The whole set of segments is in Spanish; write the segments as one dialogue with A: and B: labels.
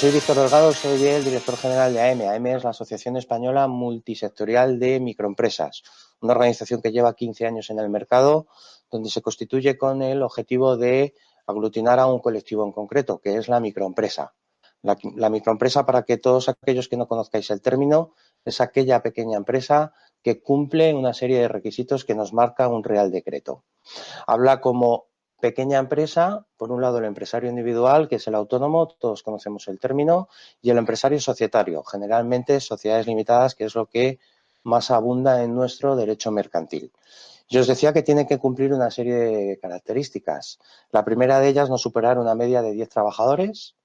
A: soy Víctor Delgado, soy el director general de AEME. AEME es la Asociación Española Multisectorial de Microempresas, una organización que lleva 15 años en el mercado, donde se constituye con el objetivo de aglutinar a un colectivo en concreto, que es la microempresa. La microempresa, para que todos aquellos que no conozcáis el término, es aquella pequeña empresa que cumple una serie de requisitos que nos marca un Real Decreto. Habla como pequeña empresa, por un lado el empresario individual, que es el autónomo, todos conocemos el término, y el empresario societario, generalmente sociedades limitadas, que es lo que más abunda en nuestro derecho mercantil. Yo os decía que tiene que cumplir una serie de características. La primera de ellas, no superar una media de 10 trabajadores.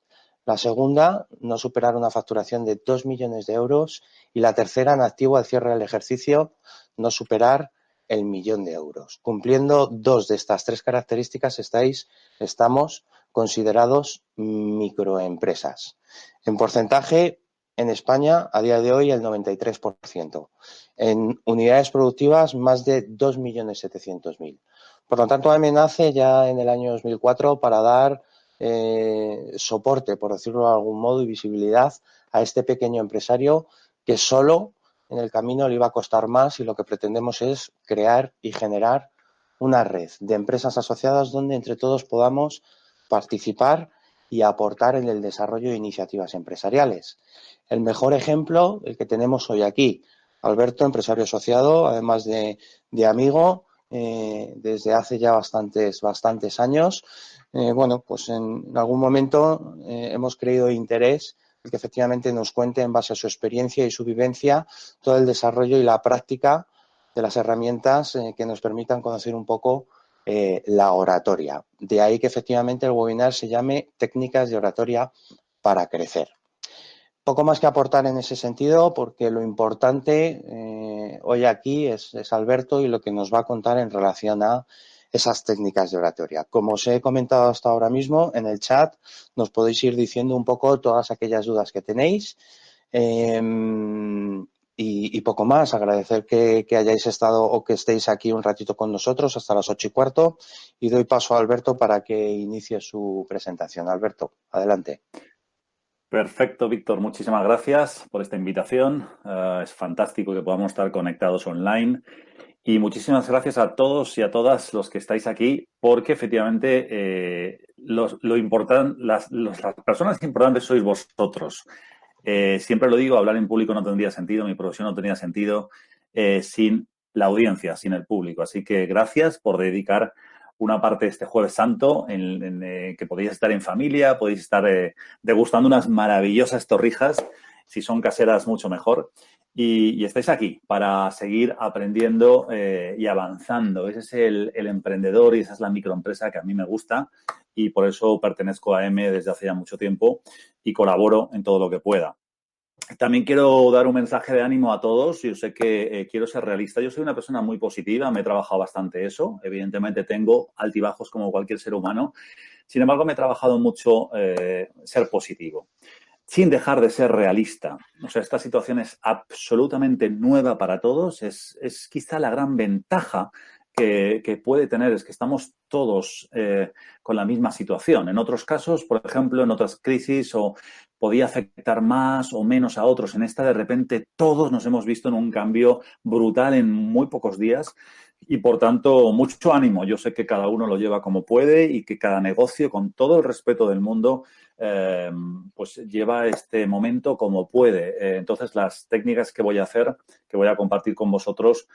A: La segunda, no superar una facturación de 2 millones de euros. Y la tercera, en activo al cierre del ejercicio, no superar el 1.000.000 de euros. Cumpliendo dos de estas tres características, estamos considerados microempresas. En porcentaje, en España, a día de hoy, el 93%. En unidades productivas, más de 2.700.000. Por lo tanto, AEME nace ya en el año 2004 para dar soporte, por decirlo de algún modo, y visibilidad a este pequeño empresario que solo en el camino le iba a costar más, y lo que pretendemos es crear y generar una red de empresas asociadas donde entre todos podamos participar y aportar en el desarrollo de iniciativas empresariales. El mejor ejemplo, el que tenemos hoy aquí, Alberto, empresario asociado, además de amigo, desde hace ya bastantes años. Bueno, pues en algún momento hemos creído interés el que efectivamente nos cuente, en base a su experiencia y su vivencia, todo el desarrollo y la práctica de las herramientas que nos permitan conocer un poco la oratoria. De ahí que efectivamente el webinar se llame Técnicas de Oratoria para Crecer. Poco más que aportar en ese sentido, porque lo importante hoy aquí es Alberto y lo que nos va a contar en relación a esas técnicas de oratoria. Como os he comentado hasta ahora mismo, en el chat nos podéis ir diciendo un poco todas aquellas dudas que tenéis. Y poco más, agradecer que hayáis estado o que estéis aquí un ratito con nosotros hasta las 8:15, y doy paso a Alberto para que inicie su presentación. Alberto, adelante.
B: Perfecto, Víctor. Muchísimas gracias por esta invitación. Es fantástico que podamos estar conectados online. Y muchísimas gracias a todos y a todas los que estáis aquí, porque efectivamente las personas importantes sois vosotros. Siempre lo digo, hablar en público no tendría sentido, mi profesión no tenía sentido sin la audiencia, sin el público. Así que gracias por dedicar una parte de este Jueves Santo en que podéis estar en familia, podéis estar degustando unas maravillosas torrijas. Si son caseras, mucho mejor. Y estáis aquí para seguir aprendiendo y avanzando. Ese es el emprendedor y esa es la microempresa que a mí me gusta, y por eso pertenezco a AEME desde hace ya mucho tiempo y colaboro en todo lo que pueda. También quiero dar un mensaje de ánimo a todos. Yo sé que quiero ser realista. Yo soy una persona muy positiva, me he trabajado bastante eso. Evidentemente tengo altibajos como cualquier ser humano. Sin embargo, me he trabajado mucho ser positivo, sin dejar de ser realista. O sea, esta situación es absolutamente nueva para todos. Es quizá la gran ventaja que puede tener, es que estamos todos con la misma situación. En otros casos, por ejemplo, en otras crisis, podía afectar más o menos a otros. En esta, de repente, todos nos hemos visto en un cambio brutal en muy pocos días. Y, por tanto, mucho ánimo. Yo sé que cada uno lo lleva como puede y que cada negocio, con todo el respeto del mundo, pues lleva este momento como puede. Entonces, las técnicas que voy a hacer, que voy a compartir con vosotros,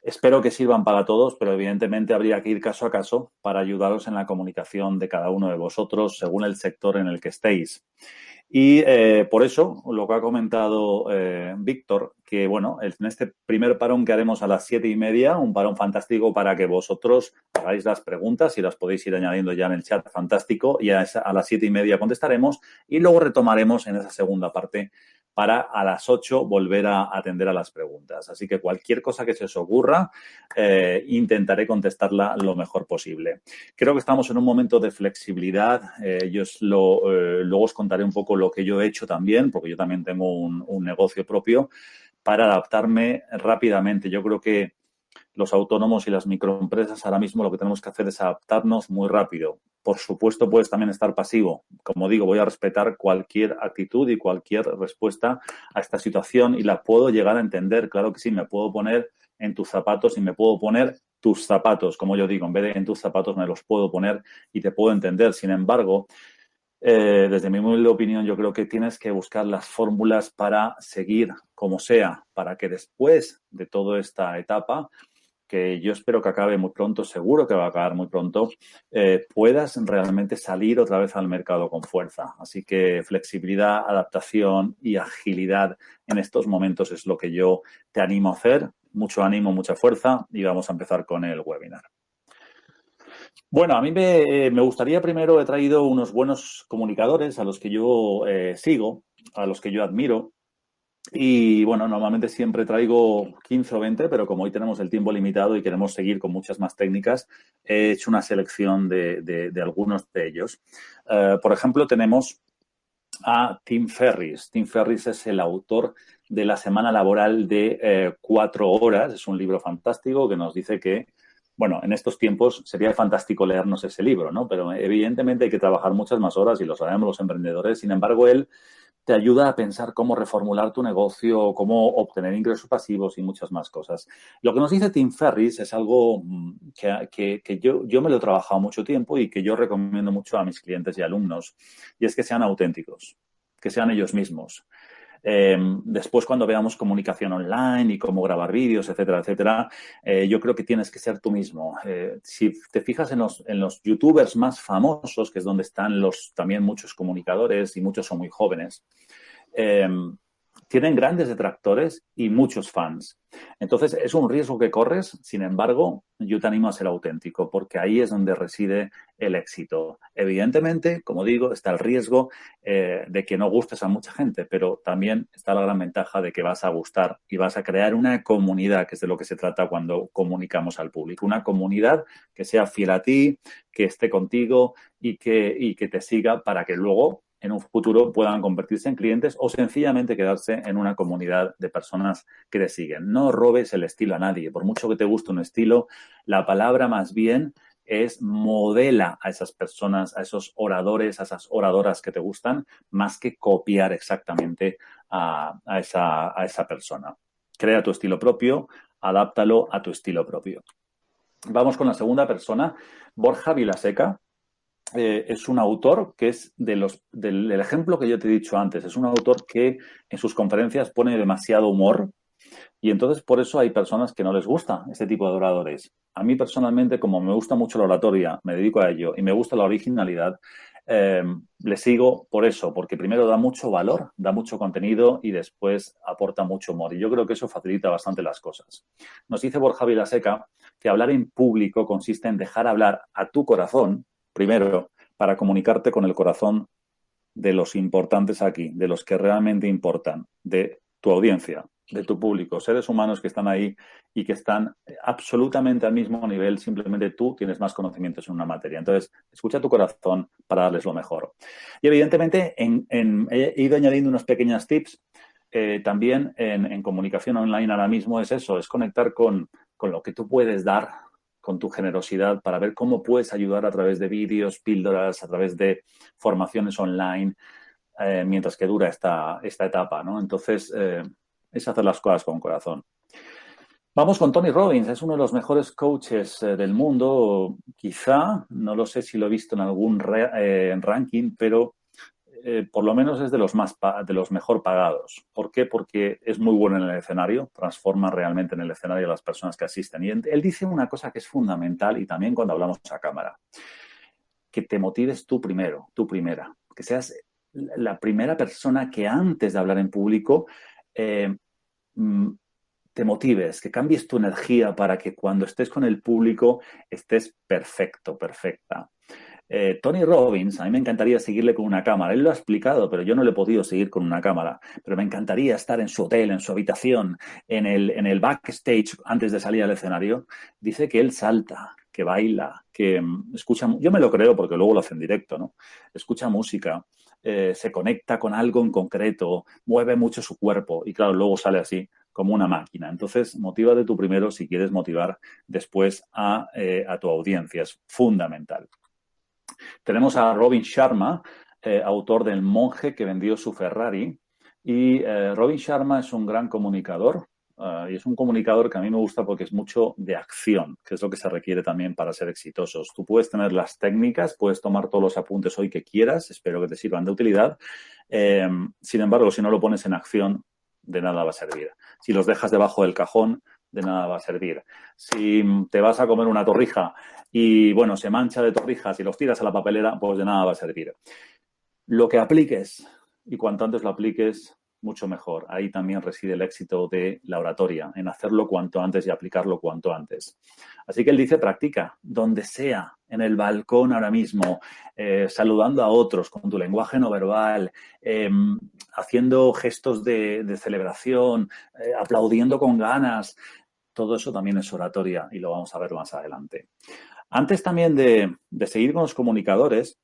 B: espero que sirvan para todos, pero evidentemente habría que ir caso a caso para ayudaros en la comunicación de cada uno de vosotros según el sector en el que estéis. Y por eso, lo que ha comentado Víctor, que bueno, en este primer parón que haremos a las 7:30, un parón fantástico para que vosotros hagáis las preguntas y las podéis ir añadiendo ya en el chat, fantástico, y a las 7:30 contestaremos y luego retomaremos en esa segunda parte para a las 8 volver a atender a las preguntas. Así que cualquier cosa que se os ocurra, intentaré contestarla lo mejor posible. Creo que estamos en un momento de flexibilidad. Luego os contaré un poco lo que yo he hecho también, porque yo también tengo un negocio propio, para adaptarme rápidamente. Yo creo que los autónomos y las microempresas ahora mismo lo que tenemos que hacer es adaptarnos muy rápido. Por supuesto, puedes también estar pasivo. Como digo, voy a respetar cualquier actitud y cualquier respuesta a esta situación y la puedo llegar a entender. Claro que sí, me puedo poner en tus zapatos y me puedo poner tus zapatos, como yo digo, en vez de en tus zapatos me los puedo poner y te puedo entender. Sin embargo, desde mi humilde opinión, yo creo que tienes que buscar las fórmulas para seguir como sea, para que después de toda esta etapa, que yo espero que acabe muy pronto, seguro que va a acabar muy pronto, puedas realmente salir otra vez al mercado con fuerza. Así que flexibilidad, adaptación y agilidad en estos momentos es lo que yo te animo a hacer. Mucho ánimo, mucha fuerza y vamos a empezar con el webinar. Bueno, a mí me gustaría primero, he traído unos buenos comunicadores a los que yo sigo, a los que yo admiro. Y bueno, normalmente siempre traigo 15 o 20, pero como hoy tenemos el tiempo limitado y queremos seguir con muchas más técnicas, he hecho una selección de algunos de ellos. Por ejemplo, tenemos a Tim Ferriss. Tim Ferriss es el autor de La semana laboral de 4 horas. Es un libro fantástico que nos dice que, bueno, en estos tiempos sería fantástico leernos ese libro, ¿no? Pero evidentemente hay que trabajar muchas más horas y lo sabemos los emprendedores. Sin embargo, él te ayuda a pensar cómo reformular tu negocio, cómo obtener ingresos pasivos y muchas más cosas. Lo que nos dice Tim Ferriss es algo que yo me lo he trabajado mucho tiempo y que yo recomiendo mucho a mis clientes y alumnos, y es que sean auténticos, que sean ellos mismos. Después, cuando veamos comunicación online y cómo grabar vídeos, etcétera, etcétera, yo creo que tienes que ser tú mismo. Si te fijas en los youtubers más famosos, que es donde están también muchos comunicadores y muchos son muy jóvenes, tienen grandes detractores y muchos fans. Entonces, es un riesgo que corres. Sin embargo, yo te animo a ser auténtico, porque ahí es donde reside el éxito. Evidentemente, como digo, está el riesgo de que no gustes a mucha gente, pero también está la gran ventaja de que vas a gustar y vas a crear una comunidad, que es de lo que se trata cuando comunicamos al público. Una comunidad que sea fiel a ti, que esté contigo y que te siga para que luego en un futuro puedan convertirse en clientes o sencillamente quedarse en una comunidad de personas que te siguen. No robes el estilo a nadie. Por mucho que te guste un estilo, la palabra más bien es modela a esas personas, a esos oradores, a esas oradoras que te gustan, más que copiar exactamente a esa persona. Crea tu estilo propio, adáptalo a tu estilo propio. Vamos con la segunda persona, Borja Vilaseca. Es un autor que es del ejemplo que yo te he dicho antes. Es un autor que en sus conferencias pone demasiado humor y entonces por eso hay personas que no les gusta este tipo de oradores. A mí personalmente, como me gusta mucho la oratoria, me dedico a ello y me gusta la originalidad, le sigo por eso, porque primero da mucho valor, da mucho contenido y después aporta mucho humor. Y yo creo que eso facilita bastante las cosas. Nos dice Borja Vilaseca que hablar en público consiste en dejar hablar a tu corazón, primero, para comunicarte con el corazón de los importantes aquí, de los que realmente importan, de tu audiencia, de tu público, seres humanos que están ahí y que están absolutamente al mismo nivel, simplemente tú tienes más conocimientos en una materia. Entonces, escucha tu corazón para darles lo mejor. Y evidentemente, he ido añadiendo unos pequeños tips. También en comunicación online ahora mismo es eso, es conectar con lo que tú puedes dar, con tu generosidad, para ver cómo puedes ayudar a través de vídeos, píldoras, a través de formaciones online, mientras que dura esta etapa, ¿no? Entonces, es hacer las cosas con corazón. Vamos con Tony Robbins, es uno de los mejores coaches del mundo, quizá, no lo sé si lo he visto en algún ranking, pero por lo menos es de los mejor pagados. ¿Por qué? Porque es muy bueno en el escenario, transforma realmente en el escenario a las personas que asisten. Y él dice una cosa que es fundamental y también cuando hablamos a cámara, que te motives tú primero, tú primera, que seas la primera persona que antes de hablar en público te motives, que cambies tu energía para que cuando estés con el público estés perfecto, perfecta. Tony Robbins, a mí me encantaría seguirle con una cámara. Él lo ha explicado, pero yo no le he podido seguir con una cámara. Pero me encantaría estar en su hotel, en su habitación, en el backstage antes de salir al escenario. Dice que él salta, que baila, que escucha. Yo me lo creo porque luego lo hace en directo, ¿no? Escucha música, se conecta con algo en concreto, mueve mucho su cuerpo y claro, luego sale así como una máquina. Entonces, motívate tú primero si quieres motivar después a tu audiencia. Es fundamental. Tenemos a Robin Sharma, autor del Monje que vendió su Ferrari. Y Robin Sharma es un gran comunicador. Y es un comunicador que a mí me gusta porque es mucho de acción, que es lo que se requiere también para ser exitosos. Tú puedes tener las técnicas, puedes tomar todos los apuntes hoy que quieras, espero que te sirvan de utilidad. Sin embargo, si no lo pones en acción, de nada va a servir. Si los dejas debajo del cajón, de nada va a servir. Si te vas a comer una torrija y, bueno, se mancha de torrijas y los tiras a la papelera, pues de nada va a servir. Lo que apliques, y cuanto antes lo apliques, mucho mejor. Ahí también reside el éxito de la oratoria, en hacerlo cuanto antes y aplicarlo cuanto antes. Así que él dice, practica, donde sea, en el balcón ahora mismo, saludando a otros con tu lenguaje no verbal, haciendo gestos de celebración, aplaudiendo con ganas. Todo eso también es oratoria y lo vamos a ver más adelante. Antes también de seguir con los comunicadores,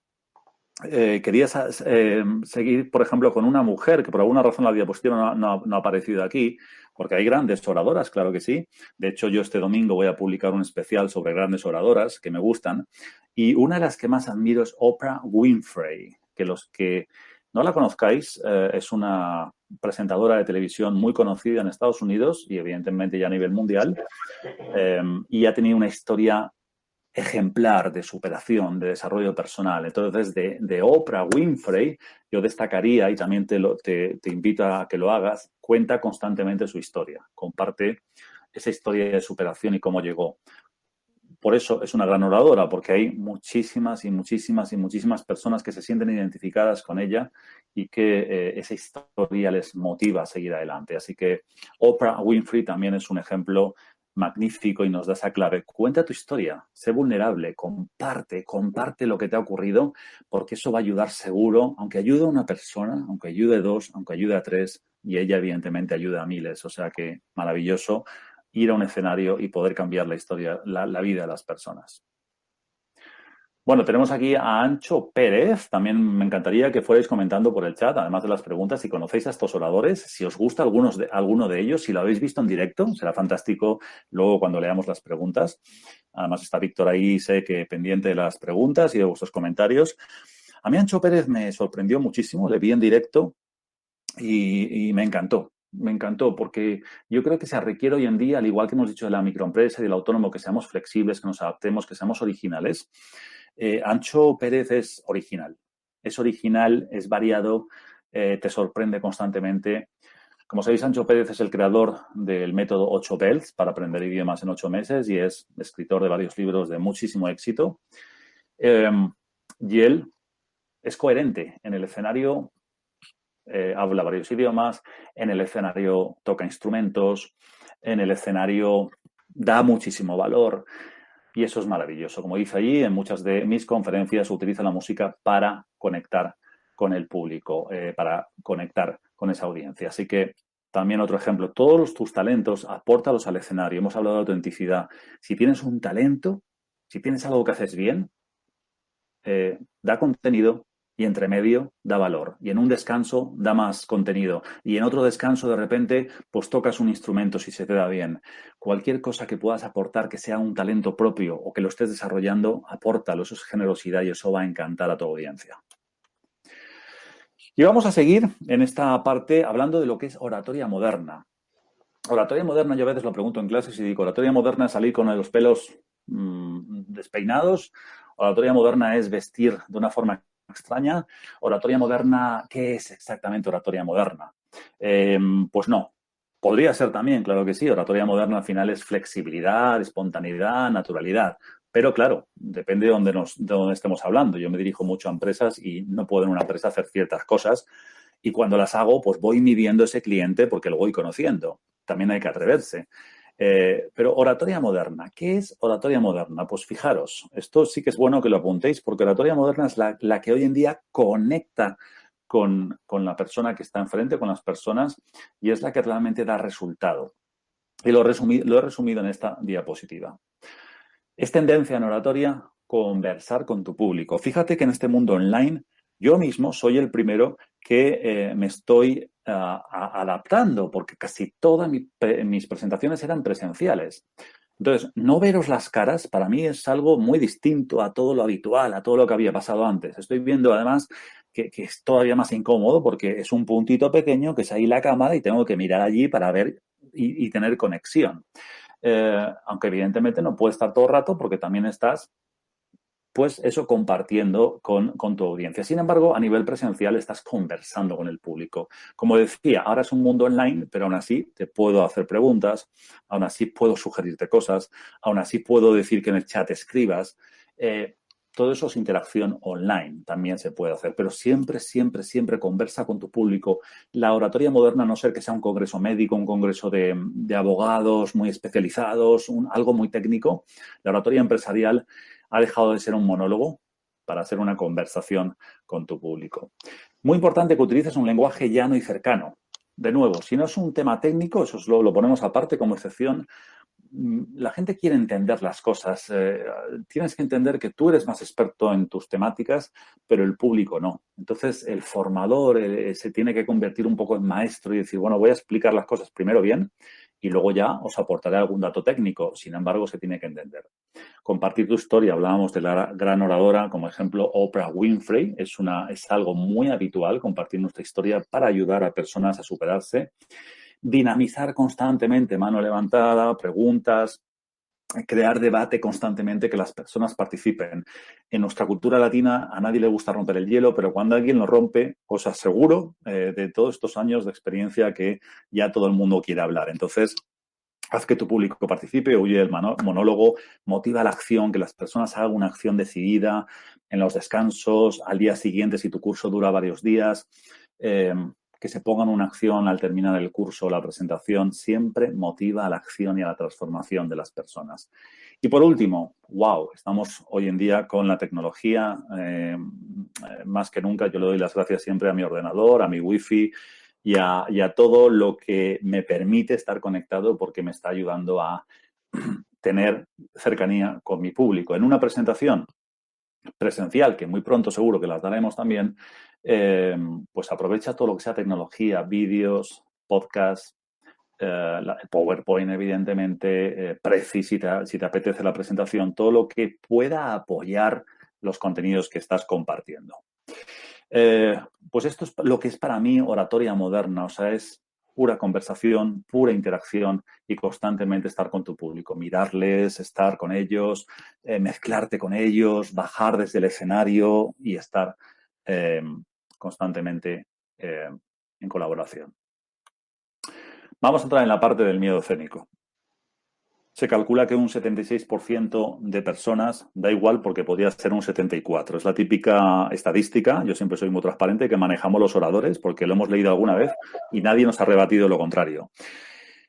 B: quería seguir, por ejemplo, con una mujer que por alguna razón la diapositiva no ha aparecido aquí, porque hay grandes oradoras, claro que sí. De hecho, yo este domingo voy a publicar un especial sobre grandes oradoras que me gustan. Y una de las que más admiro es Oprah Winfrey, que los que no la conozcáis, es una presentadora de televisión muy conocida en Estados Unidos y evidentemente ya a nivel mundial. Y ha tenido una historia ejemplar de superación, de desarrollo personal. Entonces, de Oprah Winfrey, yo destacaría, y también te invito a que lo hagas, cuenta constantemente su historia, comparte esa historia de superación y cómo llegó. Por eso es una gran oradora, porque hay muchísimas y muchísimas y muchísimas personas que se sienten identificadas con ella y que esa historia les motiva a seguir adelante. Así que Oprah Winfrey también es un ejemplo magnífico y nos da esa clave. Cuenta tu historia, sé vulnerable, comparte lo que te ha ocurrido, porque eso va a ayudar seguro, aunque ayude a una persona, aunque ayude a dos, aunque ayude a tres, y ella evidentemente ayuda a miles. O sea que maravilloso ir a un escenario y poder cambiar la historia, la vida de las personas. Bueno, tenemos aquí a Ancho Pérez. También me encantaría que fuerais comentando por el chat, además de las preguntas, si conocéis a estos oradores, si os gusta alguno de ellos, si lo habéis visto en directo, será fantástico luego cuando leamos las preguntas. Además está Víctor ahí, sé que pendiente de las preguntas y de vuestros comentarios. A mí Ancho Pérez me sorprendió muchísimo, le vi en directo y me encantó. Me encantó porque yo creo que se requiere hoy en día, al igual que hemos dicho de la microempresa y del autónomo, que seamos flexibles, que nos adaptemos, que seamos originales. Ancho Pérez es original, es variado, te sorprende constantemente. Como sabéis, Ancho Pérez es el creador del método 8 Belts para aprender idiomas en 8 meses y es escritor de varios libros de muchísimo éxito. Y él es coherente en el escenario. Habla varios idiomas, en el escenario toca instrumentos, en el escenario da muchísimo valor y eso es maravilloso. Como dice allí, en muchas de mis conferencias utiliza la música para conectar con el público, para conectar con esa audiencia. Así que también otro ejemplo, todos tus talentos, apórtalos al escenario. Hemos hablado de autenticidad. Si tienes un talento, si tienes algo que haces bien, da contenido y entre medio da valor. Y en un descanso da más contenido. Y en otro descanso de repente pues tocas un instrumento si se te da bien. Cualquier cosa que puedas aportar que sea un talento propio o que lo estés desarrollando, apórtalo. Eso es generosidad y eso va a encantar a tu audiencia. Y vamos a seguir en esta parte hablando de lo que es oratoria moderna. Oratoria moderna, yo a veces lo pregunto en clases y digo, oratoria moderna es salir con los pelos despeinados. Oratoria moderna es vestir de una forma extraña. Oratoria moderna, ¿qué es exactamente oratoria moderna? Pues no. Podría ser también, claro que sí. Oratoria moderna al final es flexibilidad, espontaneidad, naturalidad. Pero claro, depende de dónde estemos hablando. Yo me dirijo mucho a empresas y no puedo en una empresa hacer ciertas cosas. Y cuando las hago, pues voy midiendo ese cliente porque lo voy conociendo. También hay que atreverse. Pero oratoria moderna, ¿qué es oratoria moderna? Pues fijaros, esto sí que es bueno que lo apuntéis porque oratoria moderna es la que hoy en día conecta con la persona que está enfrente, con las personas, y es la que realmente da resultado. Y lo he resumido en esta diapositiva. Es tendencia en oratoria conversar con tu público. Fíjate que en este mundo online yo mismo soy el primero que me estoy adaptando, porque casi todas mis presentaciones eran presenciales. Entonces, no veros las caras para mí es algo muy distinto a todo lo habitual, a todo lo que había pasado antes. Estoy viendo además que es todavía más incómodo porque es un puntito pequeño que es ahí la cámara y tengo que mirar allí para ver y tener conexión. Aunque evidentemente no puede estar todo el rato porque también estás, pues eso, compartiendo con tu audiencia. Sin embargo, a nivel presencial estás conversando con el público. Como decía, ahora es un mundo online, pero aún así te puedo hacer preguntas, aún así puedo sugerirte cosas, aún así puedo decir que en el chat escribas. Todo eso es interacción online, también se puede hacer, pero siempre, siempre, siempre conversa con tu público. La oratoria moderna, a no ser que sea un congreso médico, un congreso de abogados muy especializados, algo muy técnico, la oratoria empresarial ha dejado de ser un monólogo para ser una conversación con tu público. Muy importante que utilices un lenguaje llano y cercano. De nuevo, si no es un tema técnico, eso lo ponemos aparte como excepción. La gente quiere entender las cosas. Tienes que entender que tú eres más experto en tus temáticas, pero el público no. Entonces, el formador se tiene que convertir un poco en maestro y decir, bueno, voy a explicar las cosas primero bien y luego ya os aportaré algún dato técnico. Sin embargo, se tiene que entender. Compartir tu historia. Hablábamos de la gran oradora, como ejemplo, Oprah Winfrey. Es algo muy habitual compartir nuestra historia para ayudar a personas a superarse. Dinamizar constantemente, mano levantada, preguntas, crear debate constantemente, que las personas participen. En nuestra cultura latina a nadie le gusta romper el hielo, pero cuando alguien lo rompe, os aseguro de todos estos años de experiencia que ya todo el mundo quiere hablar. Entonces, haz que tu público participe, huye del monólogo, motiva la acción, que las personas hagan una acción decidida en los descansos, al día siguiente si tu curso dura varios días, que se pongan una acción al terminar el curso o la presentación, siempre motiva a la acción y a la transformación de las personas. Y por último, wow, estamos hoy en día con la tecnología, más que nunca yo le doy las gracias siempre a mi ordenador, a mi wifi, y a todo lo que me permite estar conectado porque me está ayudando a tener cercanía con mi público. En una presentación presencial, que muy pronto seguro que las daremos también, pues aprovecha todo lo que sea tecnología, vídeos, podcasts, el PowerPoint, evidentemente, Prezi, si te apetece la presentación, todo lo que pueda apoyar los contenidos que estás compartiendo. Pues esto es lo que es para mí oratoria moderna, o sea, es pura conversación, pura interacción y constantemente estar con tu público, mirarles, estar con ellos, mezclarte con ellos, bajar desde el escenario y estar constantemente en colaboración. Vamos a entrar en la parte del miedo escénico. Se calcula que un 76% de personas, da igual porque podría ser un 74%. Es la típica estadística, yo siempre soy muy transparente, que manejamos los oradores porque lo hemos leído alguna vez y nadie nos ha rebatido lo contrario.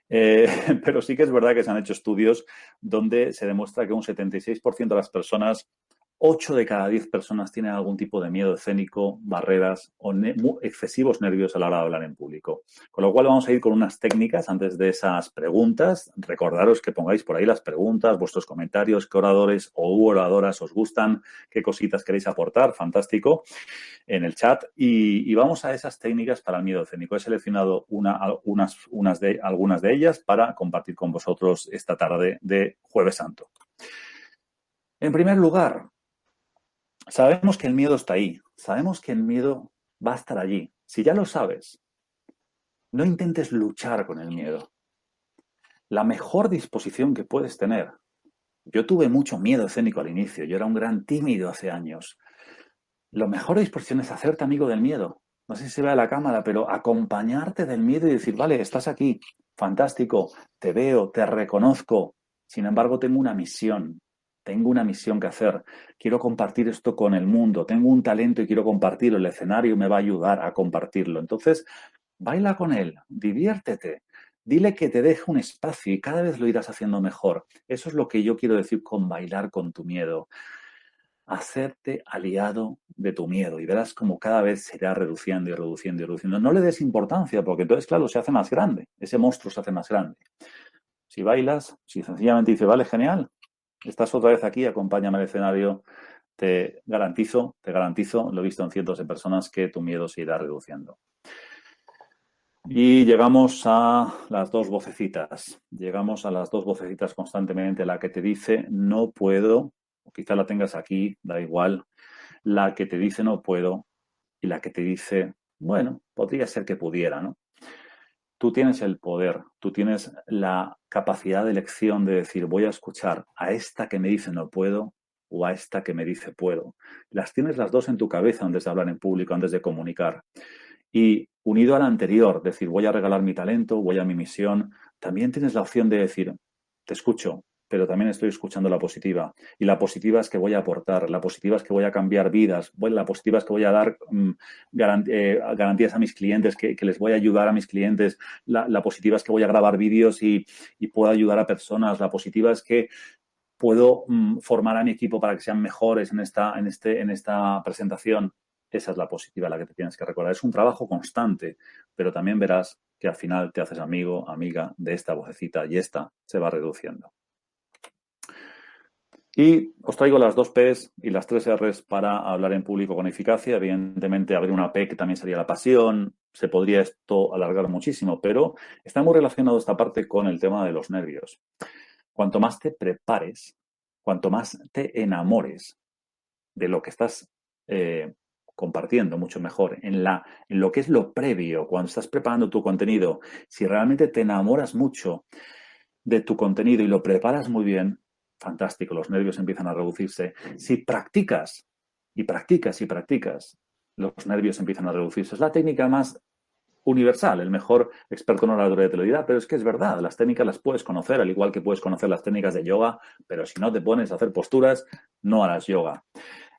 B: Pero sí que es verdad que se han hecho estudios donde se demuestra que un 76% de las personas, 8 de cada 10 personas tienen algún tipo de miedo escénico, barreras o excesivos nervios a la hora de hablar en público. Con lo cual vamos a ir con unas técnicas antes de esas preguntas. Recordaros que pongáis por ahí las preguntas, vuestros comentarios, qué oradores o oradoras os gustan, qué cositas queréis aportar, fantástico, en el chat. Y vamos a esas técnicas para el miedo escénico. He seleccionado algunas de ellas para compartir con vosotros esta tarde de Jueves Santo. En primer lugar, sabemos que el miedo está ahí, sabemos que el miedo va a estar allí. Si ya lo sabes, no intentes luchar con el miedo. La mejor disposición que puedes tener. Yo tuve mucho miedo escénico al inicio, yo era un gran tímido hace años. La mejor disposición es hacerte amigo del miedo. No sé si se ve a la cámara, pero acompañarte del miedo y decir, vale, estás aquí, fantástico, te veo, te reconozco. Sin embargo, tengo una misión que hacer. Quiero compartir esto con el mundo. Tengo un talento y quiero compartirlo. El escenario me va a ayudar a compartirlo. Entonces, baila con él, diviértete. Dile que te deje un espacio y cada vez lo irás haciendo mejor. Eso es lo que yo quiero decir con bailar con tu miedo. Hacerte aliado de tu miedo y verás como cada vez se irá reduciendo y reduciendo y reduciendo. No le des importancia porque entonces, claro, se hace más grande. Ese monstruo se hace más grande. Si bailas, si sencillamente dices, vale, genial, estás otra vez aquí, acompáñame al escenario, te garantizo, lo he visto en cientos de personas, que tu miedo se irá reduciendo. Y llegamos a las dos vocecitas. Llegamos a las dos vocecitas constantemente. La que te dice no puedo, o quizá la tengas aquí, da igual. La que te dice no puedo y la que te dice, bueno, podría ser que pudiera, ¿no? Tú tienes el poder, tú tienes la capacidad de elección de decir, voy a escuchar a esta que me dice no puedo o a esta que me dice puedo. Las tienes las dos en tu cabeza antes de hablar en público, antes de comunicar. Y unido al anterior, decir, voy a regalar mi talento, voy a mi misión, también tienes la opción de decir, te escucho, pero también estoy escuchando la positiva. Y la positiva es que voy a aportar, la positiva es que voy a cambiar vidas, la positiva es que voy a dar garantías a mis clientes, que les voy a ayudar a mis clientes, la positiva es que voy a grabar vídeos y puedo ayudar a personas, la positiva es que puedo formar a mi equipo para que sean mejores en esta presentación. Esa es la positiva a la que te tienes que recordar. Es un trabajo constante, pero también verás que al final te haces amigo, amiga de esta vocecita y esta se va reduciendo. Y os traigo las 2 P's y las 3 R's para hablar en público con eficacia. Evidentemente, abrir una P que también sería la pasión. Se podría esto alargar muchísimo, pero está muy relacionado esta parte con el tema de los nervios. Cuanto más te prepares, cuanto más te enamores de lo que estás compartiendo, mucho mejor, en lo que es lo previo, cuando estás preparando tu contenido, si realmente te enamoras mucho de tu contenido y lo preparas muy bien, fantástico, los nervios empiezan a reducirse. Si practicas y practicas y practicas, los nervios empiezan a reducirse. Es la técnica más universal, el mejor experto en oratoria te lo dirá, pero es que es verdad, las técnicas las puedes conocer, al igual que puedes conocer las técnicas de yoga, pero si no te pones a hacer posturas, no harás yoga.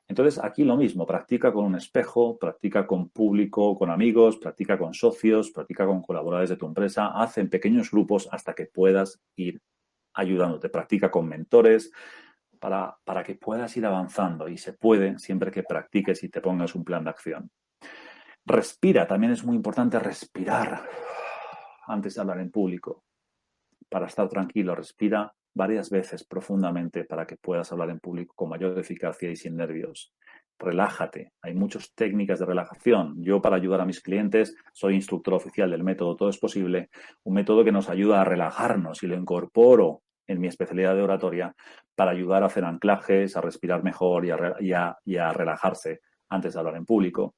B: Entonces, aquí lo mismo, practica con un espejo, practica con público, con amigos, practica con socios, practica con colaboradores de tu empresa, haz en pequeños grupos hasta que puedas ir ayudándote, practica con mentores para que puedas ir avanzando y se puede siempre que practiques y te pongas un plan de acción. Respira, también es muy importante respirar antes de hablar en público. Para estar tranquilo, respira varias veces profundamente para que puedas hablar en público con mayor eficacia y sin nervios. Relájate. Hay muchas técnicas de relajación. Yo, para ayudar a mis clientes, soy instructor oficial del método Todo es Posible, un método que nos ayuda a relajarnos y lo incorporo en mi especialidad de oratoria para ayudar a hacer anclajes, a respirar mejor y a relajarse antes de hablar en público.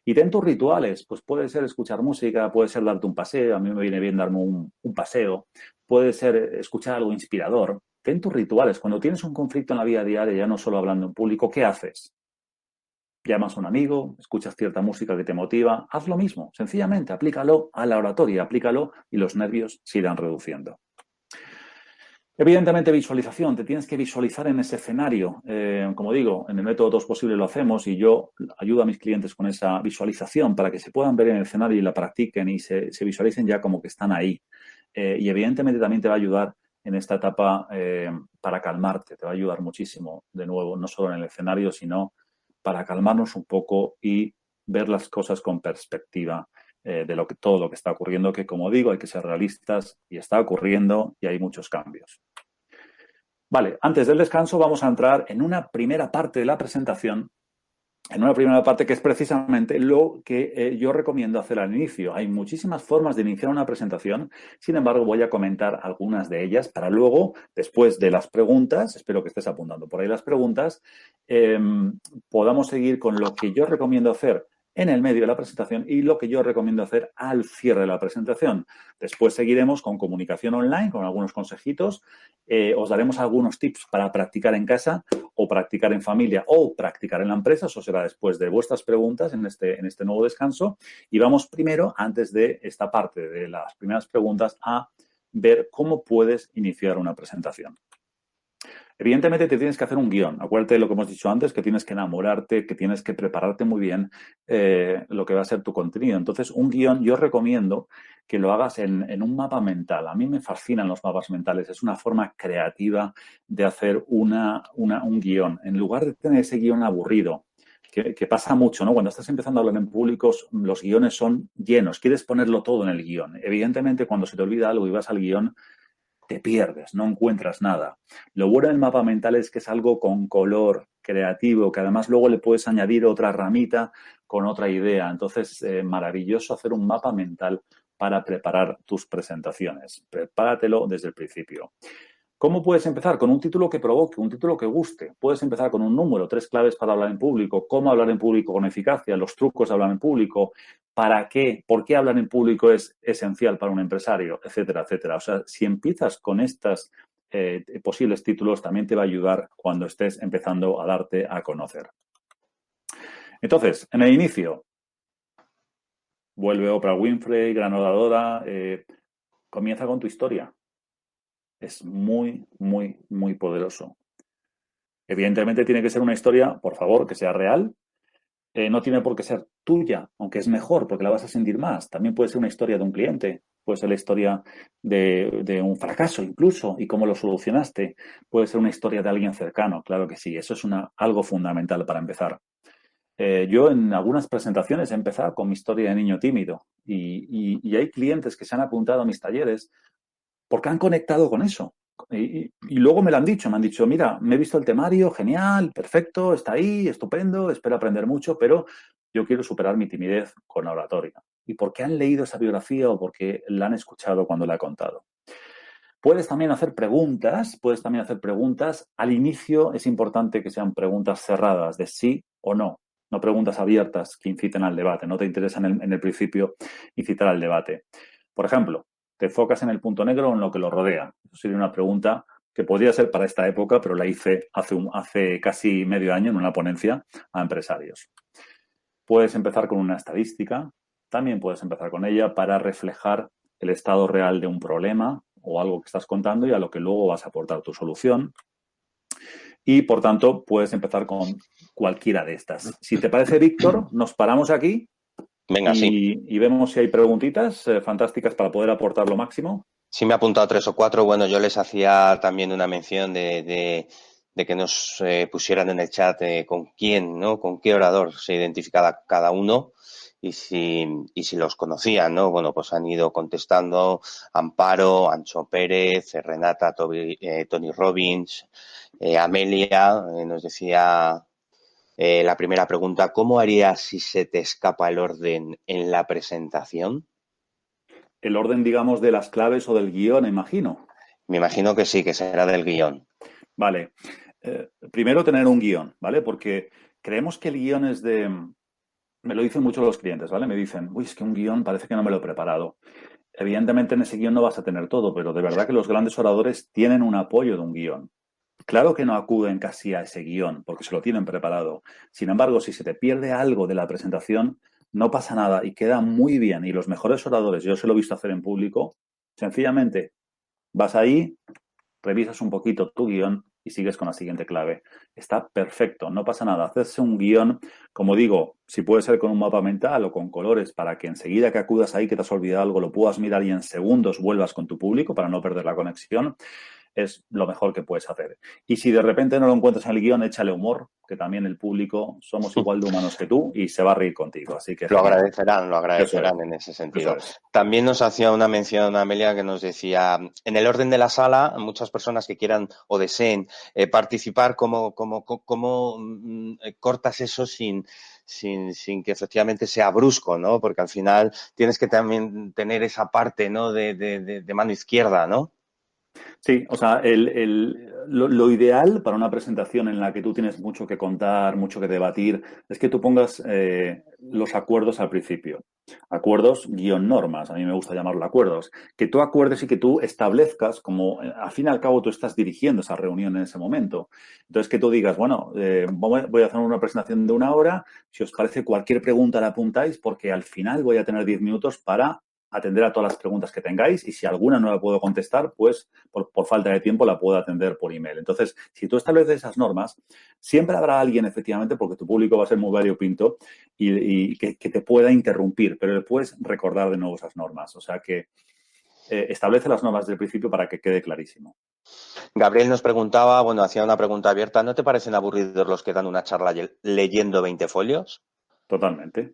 B: Y ten tus rituales, pues puede ser escuchar música, puede ser darte un paseo, a mí me viene bien darme un paseo, puede ser escuchar algo inspirador. Ten tus rituales. Cuando tienes un conflicto en la vida diaria, ya no solo hablando en público, ¿qué haces? Llamas a un amigo, escuchas cierta música que te motiva, haz lo mismo, sencillamente aplícalo a la oratoria, aplícalo y los nervios se irán reduciendo. Evidentemente, visualización. Te tienes que visualizar en ese escenario. Como digo, en el método Todo es Posible lo hacemos y yo ayudo a mis clientes con esa visualización para que se puedan ver en el escenario y la practiquen y se visualicen ya como que están ahí. Y evidentemente también te va a ayudar en esta etapa para calmarte. Te va a ayudar muchísimo, de nuevo, no solo en el escenario, sino para calmarnos un poco y ver las cosas con perspectiva de todo lo que está ocurriendo, que como digo, hay que ser realistas y está ocurriendo y hay muchos cambios. Vale, antes del descanso vamos a entrar en una primera parte de la presentación, en una primera parte que es precisamente lo que yo recomiendo hacer al inicio. Hay muchísimas formas de iniciar una presentación, sin embargo voy a comentar algunas de ellas para luego, después de las preguntas, espero que estés apuntando por ahí las preguntas, podamos seguir con lo que yo recomiendo hacer en el medio de la presentación y lo que yo recomiendo hacer al cierre de la presentación. Después seguiremos con comunicación online, con algunos consejitos. Os daremos algunos tips para practicar en casa o practicar en familia o practicar en la empresa. Eso será después de vuestras preguntas en este nuevo descanso. Y vamos primero, antes de esta parte de las primeras preguntas, a ver cómo puedes iniciar una presentación. Evidentemente te tienes que hacer un guión. Acuérdate de lo que hemos dicho antes, que tienes que enamorarte, que tienes que prepararte muy bien lo que va a ser tu contenido. Entonces, un guión yo recomiendo que lo hagas en un mapa mental. A mí me fascinan los mapas mentales. Es una forma creativa de hacer un guión. En lugar de tener ese guión aburrido, que pasa mucho, ¿no? Cuando estás empezando a hablar en públicos, los guiones son llenos. Quieres ponerlo todo en el guión. Evidentemente, cuando se te olvida algo y vas al guión, te pierdes, no encuentras nada. Lo bueno del mapa mental es que es algo con color, creativo, que además luego le puedes añadir otra ramita con otra idea. Entonces, maravilloso hacer un mapa mental para preparar tus presentaciones. Prepáratelo desde el principio. ¿Cómo puedes empezar? Con un título que provoque, un título que guste. Puedes empezar con un número, 3 claves para hablar en público, cómo hablar en público con eficacia, los trucos de hablar en público, para qué, por qué hablar en público es esencial para un empresario, etcétera, etcétera. O sea, si empiezas con estas posibles títulos, también te va a ayudar cuando estés empezando a darte a conocer. Entonces, en el inicio, vuelve Oprah Winfrey, gran oradora, comienza con tu historia. Es muy, muy, muy poderoso. Evidentemente tiene que ser una historia, por favor, que sea real. No tiene por qué ser tuya, aunque es mejor porque la vas a sentir más. También puede ser una historia de un cliente, puede ser la historia de un fracaso incluso y cómo lo solucionaste. Puede ser una historia de alguien cercano, claro que sí. Eso es algo fundamental para empezar. Yo en algunas presentaciones he empezado con mi historia de niño tímido y hay clientes que se han apuntado a mis talleres porque han conectado con eso. Y luego me lo han dicho, mira, me he visto el temario, genial, perfecto, está ahí, estupendo, espero aprender mucho, pero yo quiero superar mi timidez con la oratoria. ¿Y por qué han leído esa biografía o porque la han escuchado cuando la he contado? Puedes también hacer preguntas. Al inicio es importante que sean preguntas cerradas, de sí o no. No preguntas abiertas que inciten al debate. No te interesa en el principio incitar al debate. Por ejemplo, ¿te enfocas en el punto negro o en lo que lo rodea? Eso sería una pregunta que podría ser para esta época, pero la hice hace casi medio año en una ponencia a empresarios. Puedes empezar con una estadística. También puedes empezar con ella para reflejar el estado real de un problema o algo que estás contando y a lo que luego vas a aportar tu solución. Y, por tanto, puedes empezar con cualquiera de estas. Si te parece, Víctor, nos paramos aquí.
A: Venga, sí.
B: Y vemos si hay preguntitas fantásticas para poder aportar lo máximo.
A: Sí, me ha apuntado 3 o 4. Bueno, yo les hacía también una mención de que nos pusieran en el chat con quién, ¿no? Con qué orador se identificaba cada uno y si los conocían, ¿no? Bueno, pues han ido contestando Amparo, Ancho Pérez, Renata, Tony Robbins, Amelia, nos decía la primera pregunta, ¿cómo harías si se te escapa el orden en la presentación?
B: El orden, digamos, de las claves o del guión, imagino.
A: Me imagino que sí, que será del guión.
B: Vale. Primero tener un guión, ¿vale? Porque creemos que el guión es de... Me lo dicen mucho los clientes, ¿vale? Me dicen, uy, es que un guión parece que no me lo he preparado. Evidentemente en ese guión no vas a tener todo, pero de verdad que los grandes oradores tienen un apoyo de un guión. Claro que no acuden casi a ese guión porque se lo tienen preparado. Sin embargo, si se te pierde algo de la presentación, no pasa nada y queda muy bien. Y los mejores oradores, yo se lo he visto hacer en público, sencillamente vas ahí, revisas un poquito tu guión y sigues con la siguiente clave. Está perfecto, no pasa nada. Hacerse un guión, como digo, si puede ser con un mapa mental o con colores para que enseguida que acudas ahí que te has olvidado algo lo puedas mirar y en segundos vuelvas con tu público para no perder la conexión. Es lo mejor que puedes hacer. Y si de repente no lo encuentras en el guión, échale humor, que también el público somos igual de humanos que tú y se va a reír contigo. Así que
A: Lo
B: genial.
A: agradecerán en ese sentido.
B: Eso es.
A: También nos hacía una mención Amelia que nos decía, en el orden de la sala, muchas personas que quieran o deseen participar, ¿cómo cortas eso sin que efectivamente sea brusco, ¿no? Porque al final tienes que también tener esa parte, ¿no? de mano izquierda, ¿no?
B: Sí, o sea, lo ideal para una presentación en la que tú tienes mucho que contar, mucho que debatir, es que tú pongas los acuerdos al principio. Acuerdos guión normas, a mí me gusta llamarlo acuerdos. Que tú acuerdes y que tú establezcas, como al fin y al cabo tú estás dirigiendo esa reunión en ese momento. Entonces que tú digas, bueno, voy a hacer una presentación de 1 hora, si os parece cualquier pregunta la apuntáis porque al final voy a tener 10 minutos para atender a todas las preguntas que tengáis y si alguna no la puedo contestar, pues por falta de tiempo la puedo atender por email. Entonces, si tú estableces esas normas, siempre habrá alguien, efectivamente, porque tu público va a ser muy variopinto y que te pueda interrumpir, pero le puedes recordar de nuevo esas normas. O sea que establece las normas desde el principio para que quede clarísimo.
A: Gabriel nos preguntaba, bueno, hacía una pregunta abierta, ¿no te parecen aburridos los que dan una charla leyendo 20 folios?
B: Totalmente.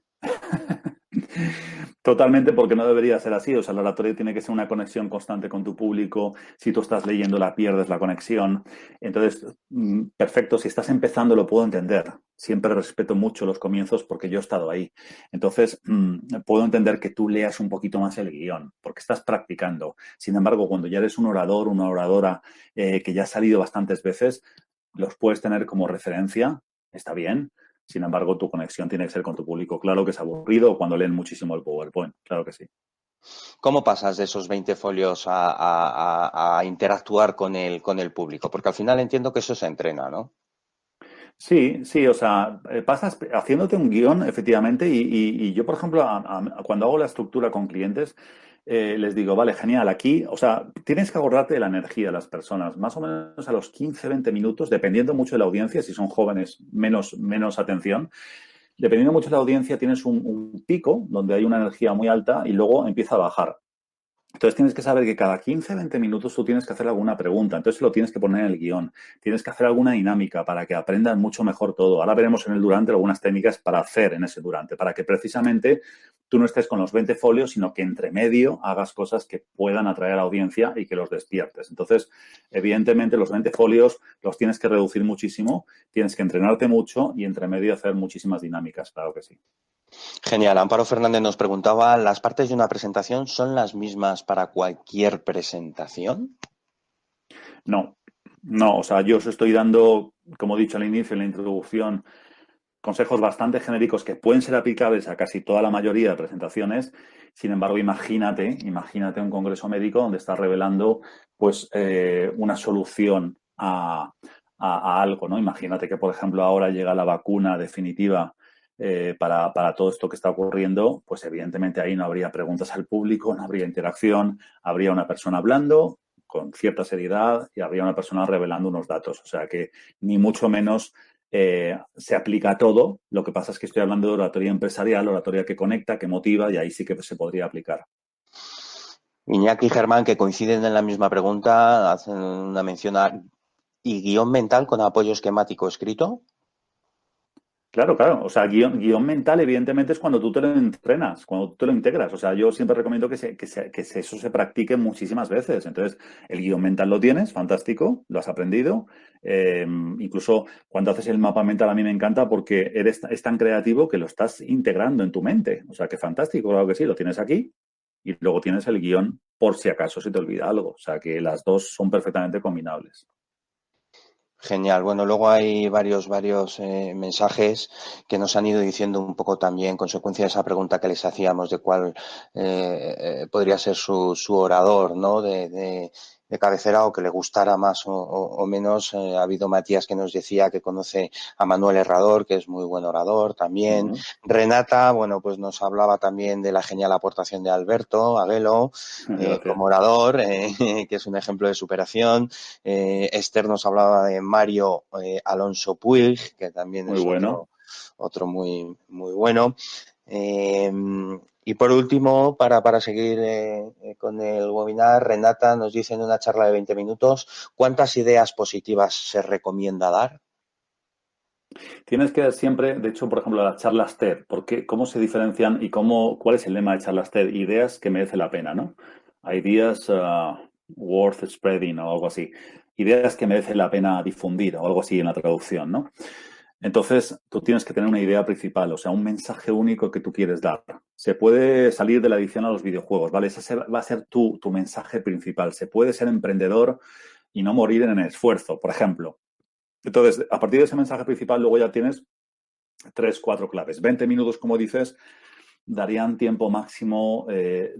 B: Totalmente, porque no debería ser así. O sea, la oratoria tiene que ser una conexión constante con tu público. Si tú estás leyendo, la pierdes la conexión. Entonces, perfecto, si estás empezando lo puedo entender. Siempre respeto mucho los comienzos porque yo he estado ahí. Entonces, puedo entender que tú leas un poquito más el guión, porque estás practicando. Sin embargo, cuando ya eres un orador, una oradora que ya ha salido bastantes veces, los puedes tener como referencia, está bien. Sin embargo, tu conexión tiene que ser con tu público. Claro que es aburrido cuando leen muchísimo el PowerPoint, claro que sí.
A: ¿Cómo pasas de esos 20 folios a interactuar con el público? Porque al final entiendo que eso se entrena, ¿no?
B: Sí, sí, o sea, pasas haciéndote un guión, efectivamente, y yo, por ejemplo, cuando hago la estructura con clientes, les digo, vale, genial, aquí, o sea, tienes que acordarte de la energía de las personas, más o menos a los 15, 20 minutos, dependiendo mucho de la audiencia, si son jóvenes, menos atención. Dependiendo mucho de la audiencia, tienes un pico donde hay una energía muy alta y luego empieza a bajar. Entonces tienes que saber que cada 15, 20 minutos tú tienes que hacer alguna pregunta. Entonces lo tienes que poner en el guión. Tienes que hacer alguna dinámica para que aprendan mucho mejor todo. Ahora veremos en el durante algunas técnicas para hacer en ese durante, para que precisamente tú no estés con los 20 folios, sino que entre medio hagas cosas que puedan atraer a la audiencia y que los despiertes. Entonces, evidentemente, los 20 folios los tienes que reducir muchísimo, tienes que entrenarte mucho y entre medio hacer muchísimas dinámicas, claro que sí.
A: Genial. Amparo Fernández nos preguntaba, ¿las partes de una presentación son las mismas para cualquier presentación?
B: No, no, o sea, yo os estoy dando, como he dicho al inicio, en la introducción, consejos bastante genéricos que pueden ser aplicables a casi toda la mayoría de presentaciones. Sin embargo, imagínate un congreso médico donde estás revelando pues una solución a algo, ¿no? Imagínate que, por ejemplo, ahora llega la vacuna definitiva para todo esto que está ocurriendo, pues evidentemente ahí no habría preguntas al público, no habría interacción, habría una persona hablando con cierta seriedad y habría una persona revelando unos datos. O sea que ni mucho menos se aplica a todo. Lo que pasa es que estoy hablando de oratoria empresarial, oratoria que conecta, que motiva, y ahí sí que se podría aplicar.
A: Iñaki y Germán, que coinciden en la misma pregunta, hacen una mención a ¿y guión mental con apoyo esquemático escrito?
B: Claro, claro. O sea, guión mental, evidentemente, es cuando tú te lo entrenas, cuando tú te lo integras. O sea, yo siempre recomiendo eso se practique muchísimas veces. Entonces, el guión mental lo tienes, fantástico, lo has aprendido. Incluso cuando haces el mapa mental, a mí me encanta porque es tan creativo que lo estás integrando en tu mente. O sea, que fantástico, claro que sí, lo tienes aquí y luego tienes el guión por si acaso se te olvida algo. O sea, que las dos son perfectamente combinables.
A: Genial. Bueno, luego hay varios mensajes que nos han ido diciendo un poco también, consecuencia de esa pregunta que les hacíamos de cuál podría ser su orador, ¿no? De cabecera o que le gustara más o menos. Ha habido Matías que nos decía que conoce a Manuel Herrador, que es muy buen orador también.
B: Ujú.
A: Renata, bueno, pues nos hablaba también de la genial aportación de Alberto Aguelo como
B: Gracias.
A: orador, que es un ejemplo de superación. Esther nos hablaba de Mario Alonso Puig, que también
B: Muy
A: es
B: bueno.
A: otro muy bueno. Eh, y por último, para seguir con el webinar, Renata nos dice en una charla de 20 minutos, ¿cuántas ideas positivas se recomienda dar?
B: Tienes que dar siempre, de hecho, por ejemplo, las charlas TED, porque cómo se diferencian y cuál es el lema de charlas TED, ideas que merecen la pena, ¿no? Ideas worth spreading o algo así. Ideas que merecen la pena difundir o algo así en la traducción, ¿no? Entonces, tú tienes que tener una idea principal, o sea, un mensaje único que tú quieres dar. Se puede salir de la adicción a los videojuegos, ¿vale? Va a ser tu mensaje principal. Se puede ser emprendedor y no morir en el esfuerzo, por ejemplo. Entonces, a partir de ese mensaje principal, luego ya tienes tres, cuatro claves. 20 minutos, como dices, darían tiempo máximo,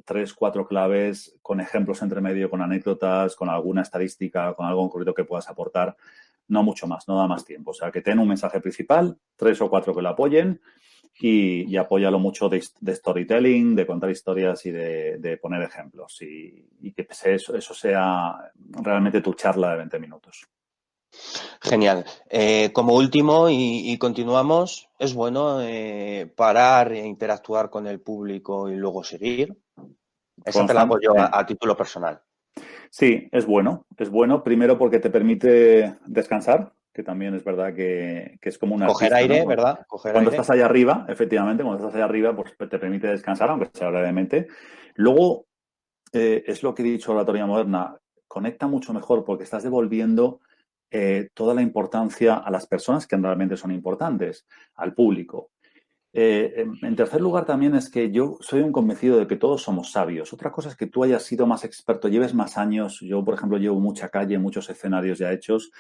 B: tres, cuatro claves con ejemplos entre medio, con anécdotas, con alguna estadística, con algo concreto que puedas aportar. No mucho más, no da más tiempo. O sea, que ten un mensaje principal, tres o cuatro que lo apoyen y apóyalo mucho de storytelling, de contar historias y de poner ejemplos. Y que eso sea realmente tu charla de 20 minutos.
A: Genial. Como último, y continuamos, es bueno parar e interactuar con el público y luego seguir. Esa te la hago yo
B: Constante.
A: a título personal.
B: Sí, es bueno. Es bueno primero porque te permite descansar. que también es verdad que es como un
A: Coger
B: artista, ¿no?
A: aire, ¿verdad? Coger
B: Cuando
A: aire.
B: estás allá arriba, efectivamente, cuando estás allá arriba, pues te permite descansar, aunque sea brevemente. Luego, es lo que he dicho, oratoria moderna, conecta mucho mejor porque estás devolviendo toda la importancia a las personas que realmente son importantes, al público. En tercer lugar, también es que yo soy un convencido de que todos somos sabios. Otra cosa es que tú hayas sido más experto, lleves más años. Yo, por ejemplo, llevo mucha calle, muchos escenarios ya hechos,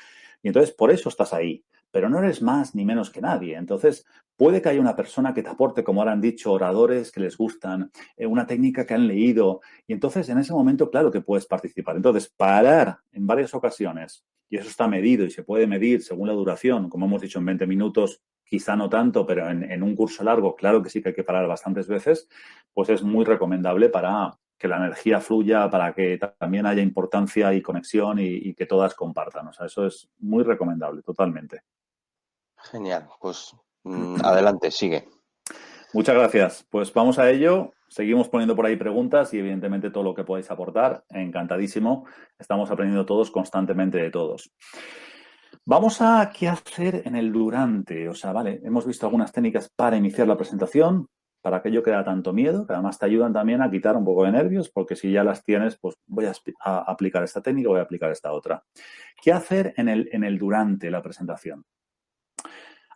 B: y entonces por eso estás ahí. Pero no eres más ni menos que nadie. Entonces, puede que haya una persona que te aporte, como ahora han dicho, oradores que les gustan, una técnica que han leído, y entonces en ese momento, claro que puedes participar. Entonces, parar en varias ocasiones, y eso está medido y se puede medir según la duración, como hemos dicho, en 20 minutos quizá no tanto, pero en un curso largo, claro que sí que hay que parar bastantes veces, pues es muy recomendable para que la energía fluya, para que también haya importancia y conexión y que todas compartan. O sea, eso es muy recomendable, totalmente.
A: Genial. Pues adelante, sigue.
B: Muchas gracias. Pues vamos a ello. Seguimos poniendo por ahí preguntas y evidentemente todo lo que podáis aportar. Encantadísimo. Estamos aprendiendo todos constantemente de todos. Vamos a qué hacer en el durante. O sea, vale, hemos visto algunas técnicas para iniciar la presentación, para aquello que da tanto miedo, que además te ayudan también a quitar un poco de nervios, porque si ya las tienes, pues voy a aplicar esta técnica, voy a aplicar esta otra. ¿Qué hacer en el durante la presentación?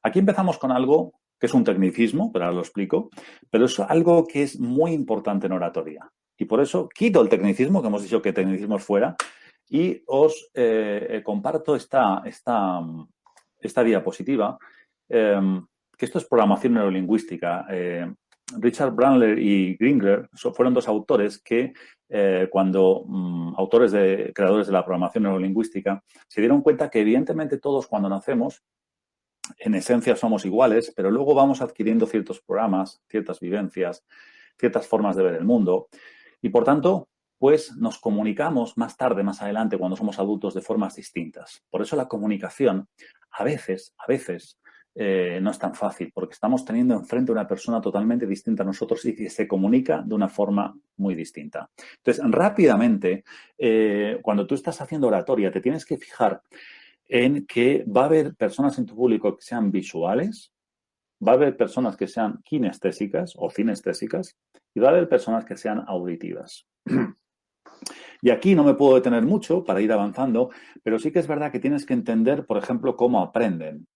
B: Aquí empezamos con algo que es un tecnicismo, pero ahora lo explico, pero es algo que es muy importante en oratoria. Y por eso quito el tecnicismo, que hemos dicho que tecnicismo es fuera, y os comparto esta diapositiva, que esto es programación neurolingüística. Richard Bandler y Gringer fueron dos autores que creadores de la programación neurolingüística, se dieron cuenta que evidentemente todos cuando nacemos en esencia somos iguales, pero luego vamos adquiriendo ciertos programas, ciertas vivencias, ciertas formas de ver el mundo y, por tanto, pues nos comunicamos más tarde, más adelante, cuando somos adultos, de formas distintas. Por eso la comunicación a veces, no es tan fácil, porque estamos teniendo enfrente a una persona totalmente distinta a nosotros y que se comunica de una forma muy distinta. Entonces, rápidamente, cuando tú estás haciendo oratoria, te tienes que fijar en que va a haber personas en tu público que sean visuales, va a haber personas que sean kinestésicas o cinestésicas y va a haber personas que sean auditivas. Y aquí no me puedo detener mucho para ir avanzando, pero sí que es verdad que tienes que entender, por ejemplo, cómo aprenden.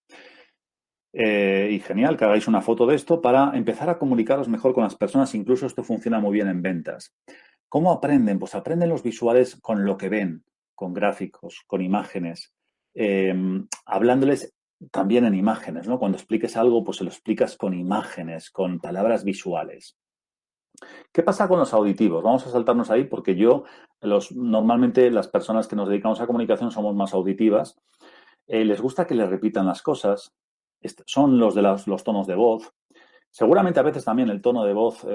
B: Y genial que hagáis una foto de esto para empezar a comunicaros mejor con las personas. Incluso esto funciona muy bien en ventas. ¿Cómo aprenden? Pues aprenden los visuales con lo que ven, con gráficos, con imágenes, hablándoles también en imágenes, ¿no? Cuando expliques algo, pues se lo explicas con imágenes, con palabras visuales. ¿Qué pasa con los auditivos? Vamos a saltarnos ahí porque normalmente las personas que nos dedicamos a comunicación somos más auditivas. Les gusta que les repitan las cosas. Son los de los tonos de voz. Seguramente a veces también el tono de voz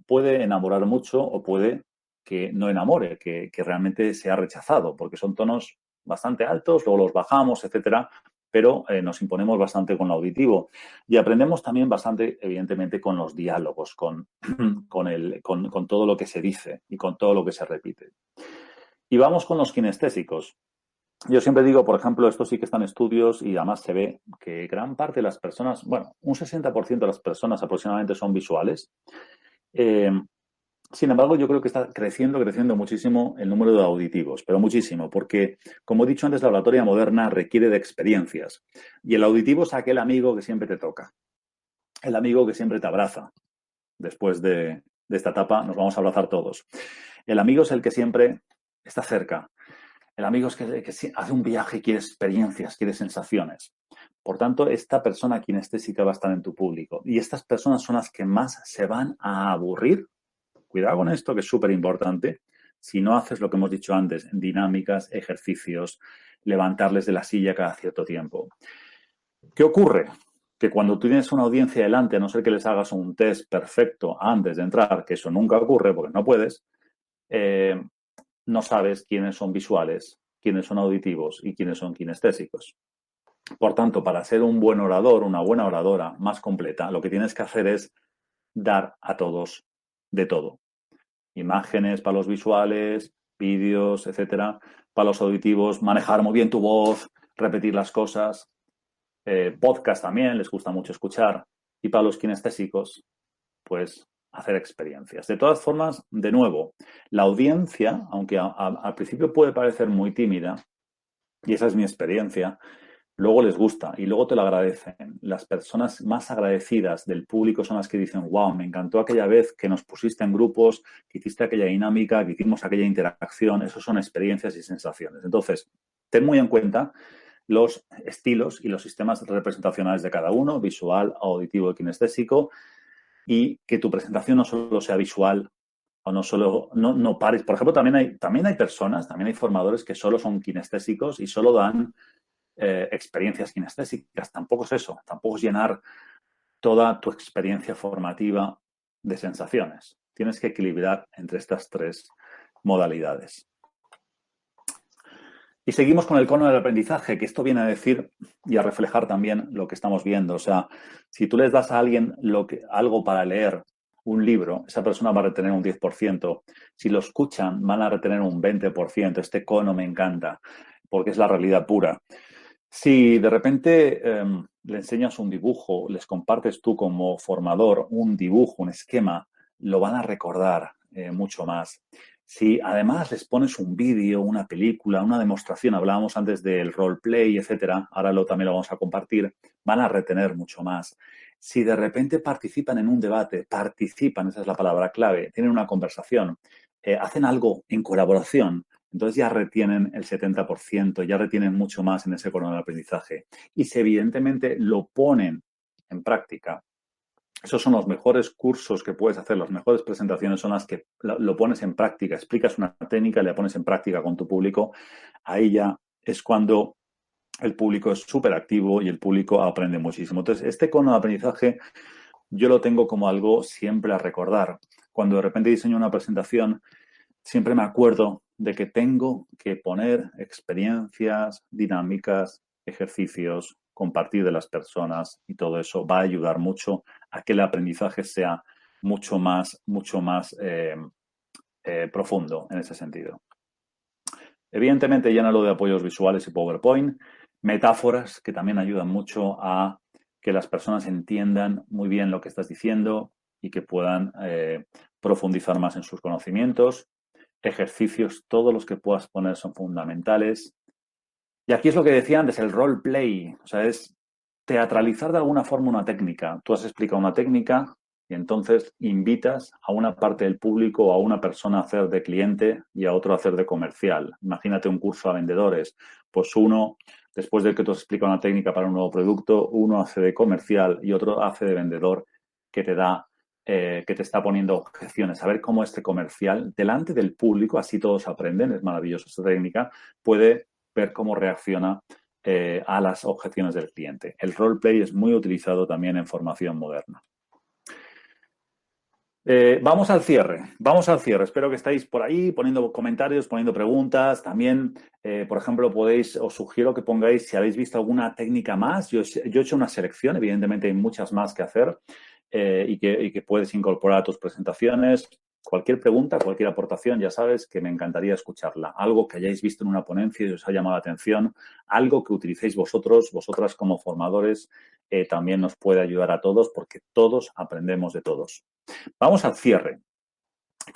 B: puede enamorar mucho o puede que no enamore, que realmente sea rechazado, porque son tonos bastante altos, luego los bajamos, etcétera, pero nos imponemos bastante con lo auditivo. Y aprendemos también bastante, evidentemente, con los diálogos, con todo lo que se dice y con todo lo que se repite. Y vamos con los kinestésicos. Yo siempre digo, por ejemplo, esto sí que está en estudios y además se ve que gran parte de las personas, bueno, un 60% de las personas aproximadamente son visuales. Sin embargo, yo creo que está creciendo muchísimo el número de auditivos, pero muchísimo, porque, como he dicho antes, la oratoria moderna requiere de experiencias. Y el auditivo es aquel amigo que siempre te toca, el amigo que siempre te abraza. Después de esta etapa nos vamos a abrazar todos. El amigo es el que siempre está cerca. El amigo es que hace un viaje, quiere experiencias, quiere sensaciones. Por tanto, esta persona kinestésica va a estar en tu público. Y estas personas son las que más se van a aburrir. Cuidado con esto, que es súper importante. Si no haces lo que hemos dicho antes, dinámicas, ejercicios, levantarles de la silla cada cierto tiempo. ¿Qué ocurre? Que cuando tú tienes una audiencia delante, a no ser que les hagas un test perfecto antes de entrar, que eso nunca ocurre porque no puedes, no sabes quiénes son visuales, quiénes son auditivos y quiénes son kinestésicos. Por tanto, para ser un buen orador, una buena oradora más completa, lo que tienes que hacer es dar a todos de todo. Imágenes para los visuales, vídeos, etcétera. Para los auditivos, manejar muy bien tu voz, repetir las cosas. Podcast también les gusta mucho escuchar. Y para los kinestésicos, pues hacer experiencias. De todas formas, de nuevo, la audiencia, aunque al principio puede parecer muy tímida, y esa es mi experiencia, luego les gusta y luego te lo agradecen. Las personas más agradecidas del público son las que dicen, wow, me encantó aquella vez que nos pusiste en grupos, que hiciste aquella dinámica, que hicimos aquella interacción. Eso son experiencias y sensaciones. Entonces, ten muy en cuenta los estilos y los sistemas representacionales de cada uno, visual, auditivo y kinestésico, y que tu presentación no solo sea visual o no pares. Por ejemplo, también hay personas, también hay formadores que solo son kinestésicos y solo dan experiencias kinestésicas. Tampoco es eso, tampoco es llenar toda tu experiencia formativa de sensaciones. Tienes que equilibrar entre estas tres modalidades. Y seguimos con el cono del aprendizaje, que esto viene a decir y a reflejar también lo que estamos viendo. O sea, si tú les das a alguien algo para leer, un libro, esa persona va a retener un 10%. Si lo escuchan, van a retener un 20%. Este cono me encanta, porque es la realidad pura. Si de repente le enseñas un dibujo, les compartes tú como formador un dibujo, un esquema, lo van a recordar mucho más. Si además les pones un vídeo, una película, una demostración, hablábamos antes del roleplay, etcétera, ahora también lo vamos a compartir, van a retener mucho más. Si de repente participan en un debate, esa es la palabra clave, tienen una conversación, hacen algo en colaboración, entonces ya retienen el 70%, ya retienen mucho más en ese cono del aprendizaje. Y si evidentemente lo ponen en práctica, esos son los mejores cursos que puedes hacer, las mejores presentaciones son las que lo pones en práctica, explicas una técnica, la pones en práctica con tu público, ahí ya es cuando el público es súper activo y el público aprende muchísimo. Entonces, este cono de aprendizaje yo lo tengo como algo siempre a recordar. Cuando de repente diseño una presentación, siempre me acuerdo de que tengo que poner experiencias, dinámicas, ejercicios, compartir de las personas y todo eso va a ayudar mucho a que el aprendizaje sea mucho más profundo en ese sentido. Evidentemente, llénalo de apoyos visuales y PowerPoint, metáforas que también ayudan mucho a que las personas entiendan muy bien lo que estás diciendo y que puedan profundizar más en sus conocimientos. Ejercicios, todos los que puedas poner son fundamentales. Y aquí es lo que decía antes, el roleplay, o sea, es teatralizar de alguna forma una técnica. Tú has explicado una técnica y entonces invitas a una parte del público o a una persona a hacer de cliente y a otro a hacer de comercial. Imagínate un curso a vendedores. Pues uno, después de que tú has explicado una técnica para un nuevo producto, uno hace de comercial y otro hace de vendedor que te está poniendo objeciones. A ver cómo este comercial, delante del público, así todos aprenden, es maravillosa esta técnica, puede ver cómo reacciona a las objeciones del cliente. El roleplay es muy utilizado también en formación moderna. Vamos al cierre. Espero que estáis por ahí poniendo comentarios, poniendo preguntas. También, por ejemplo, os sugiero que pongáis si habéis visto alguna técnica más. Yo he hecho una selección, evidentemente hay muchas más que hacer y que puedes incorporar a tus presentaciones. Cualquier pregunta, cualquier aportación, ya sabes que me encantaría escucharla. Algo que hayáis visto en una ponencia y os ha llamado la atención, algo que utilicéis vosotras como formadores, también nos puede ayudar a todos porque todos aprendemos de todos. Vamos al cierre.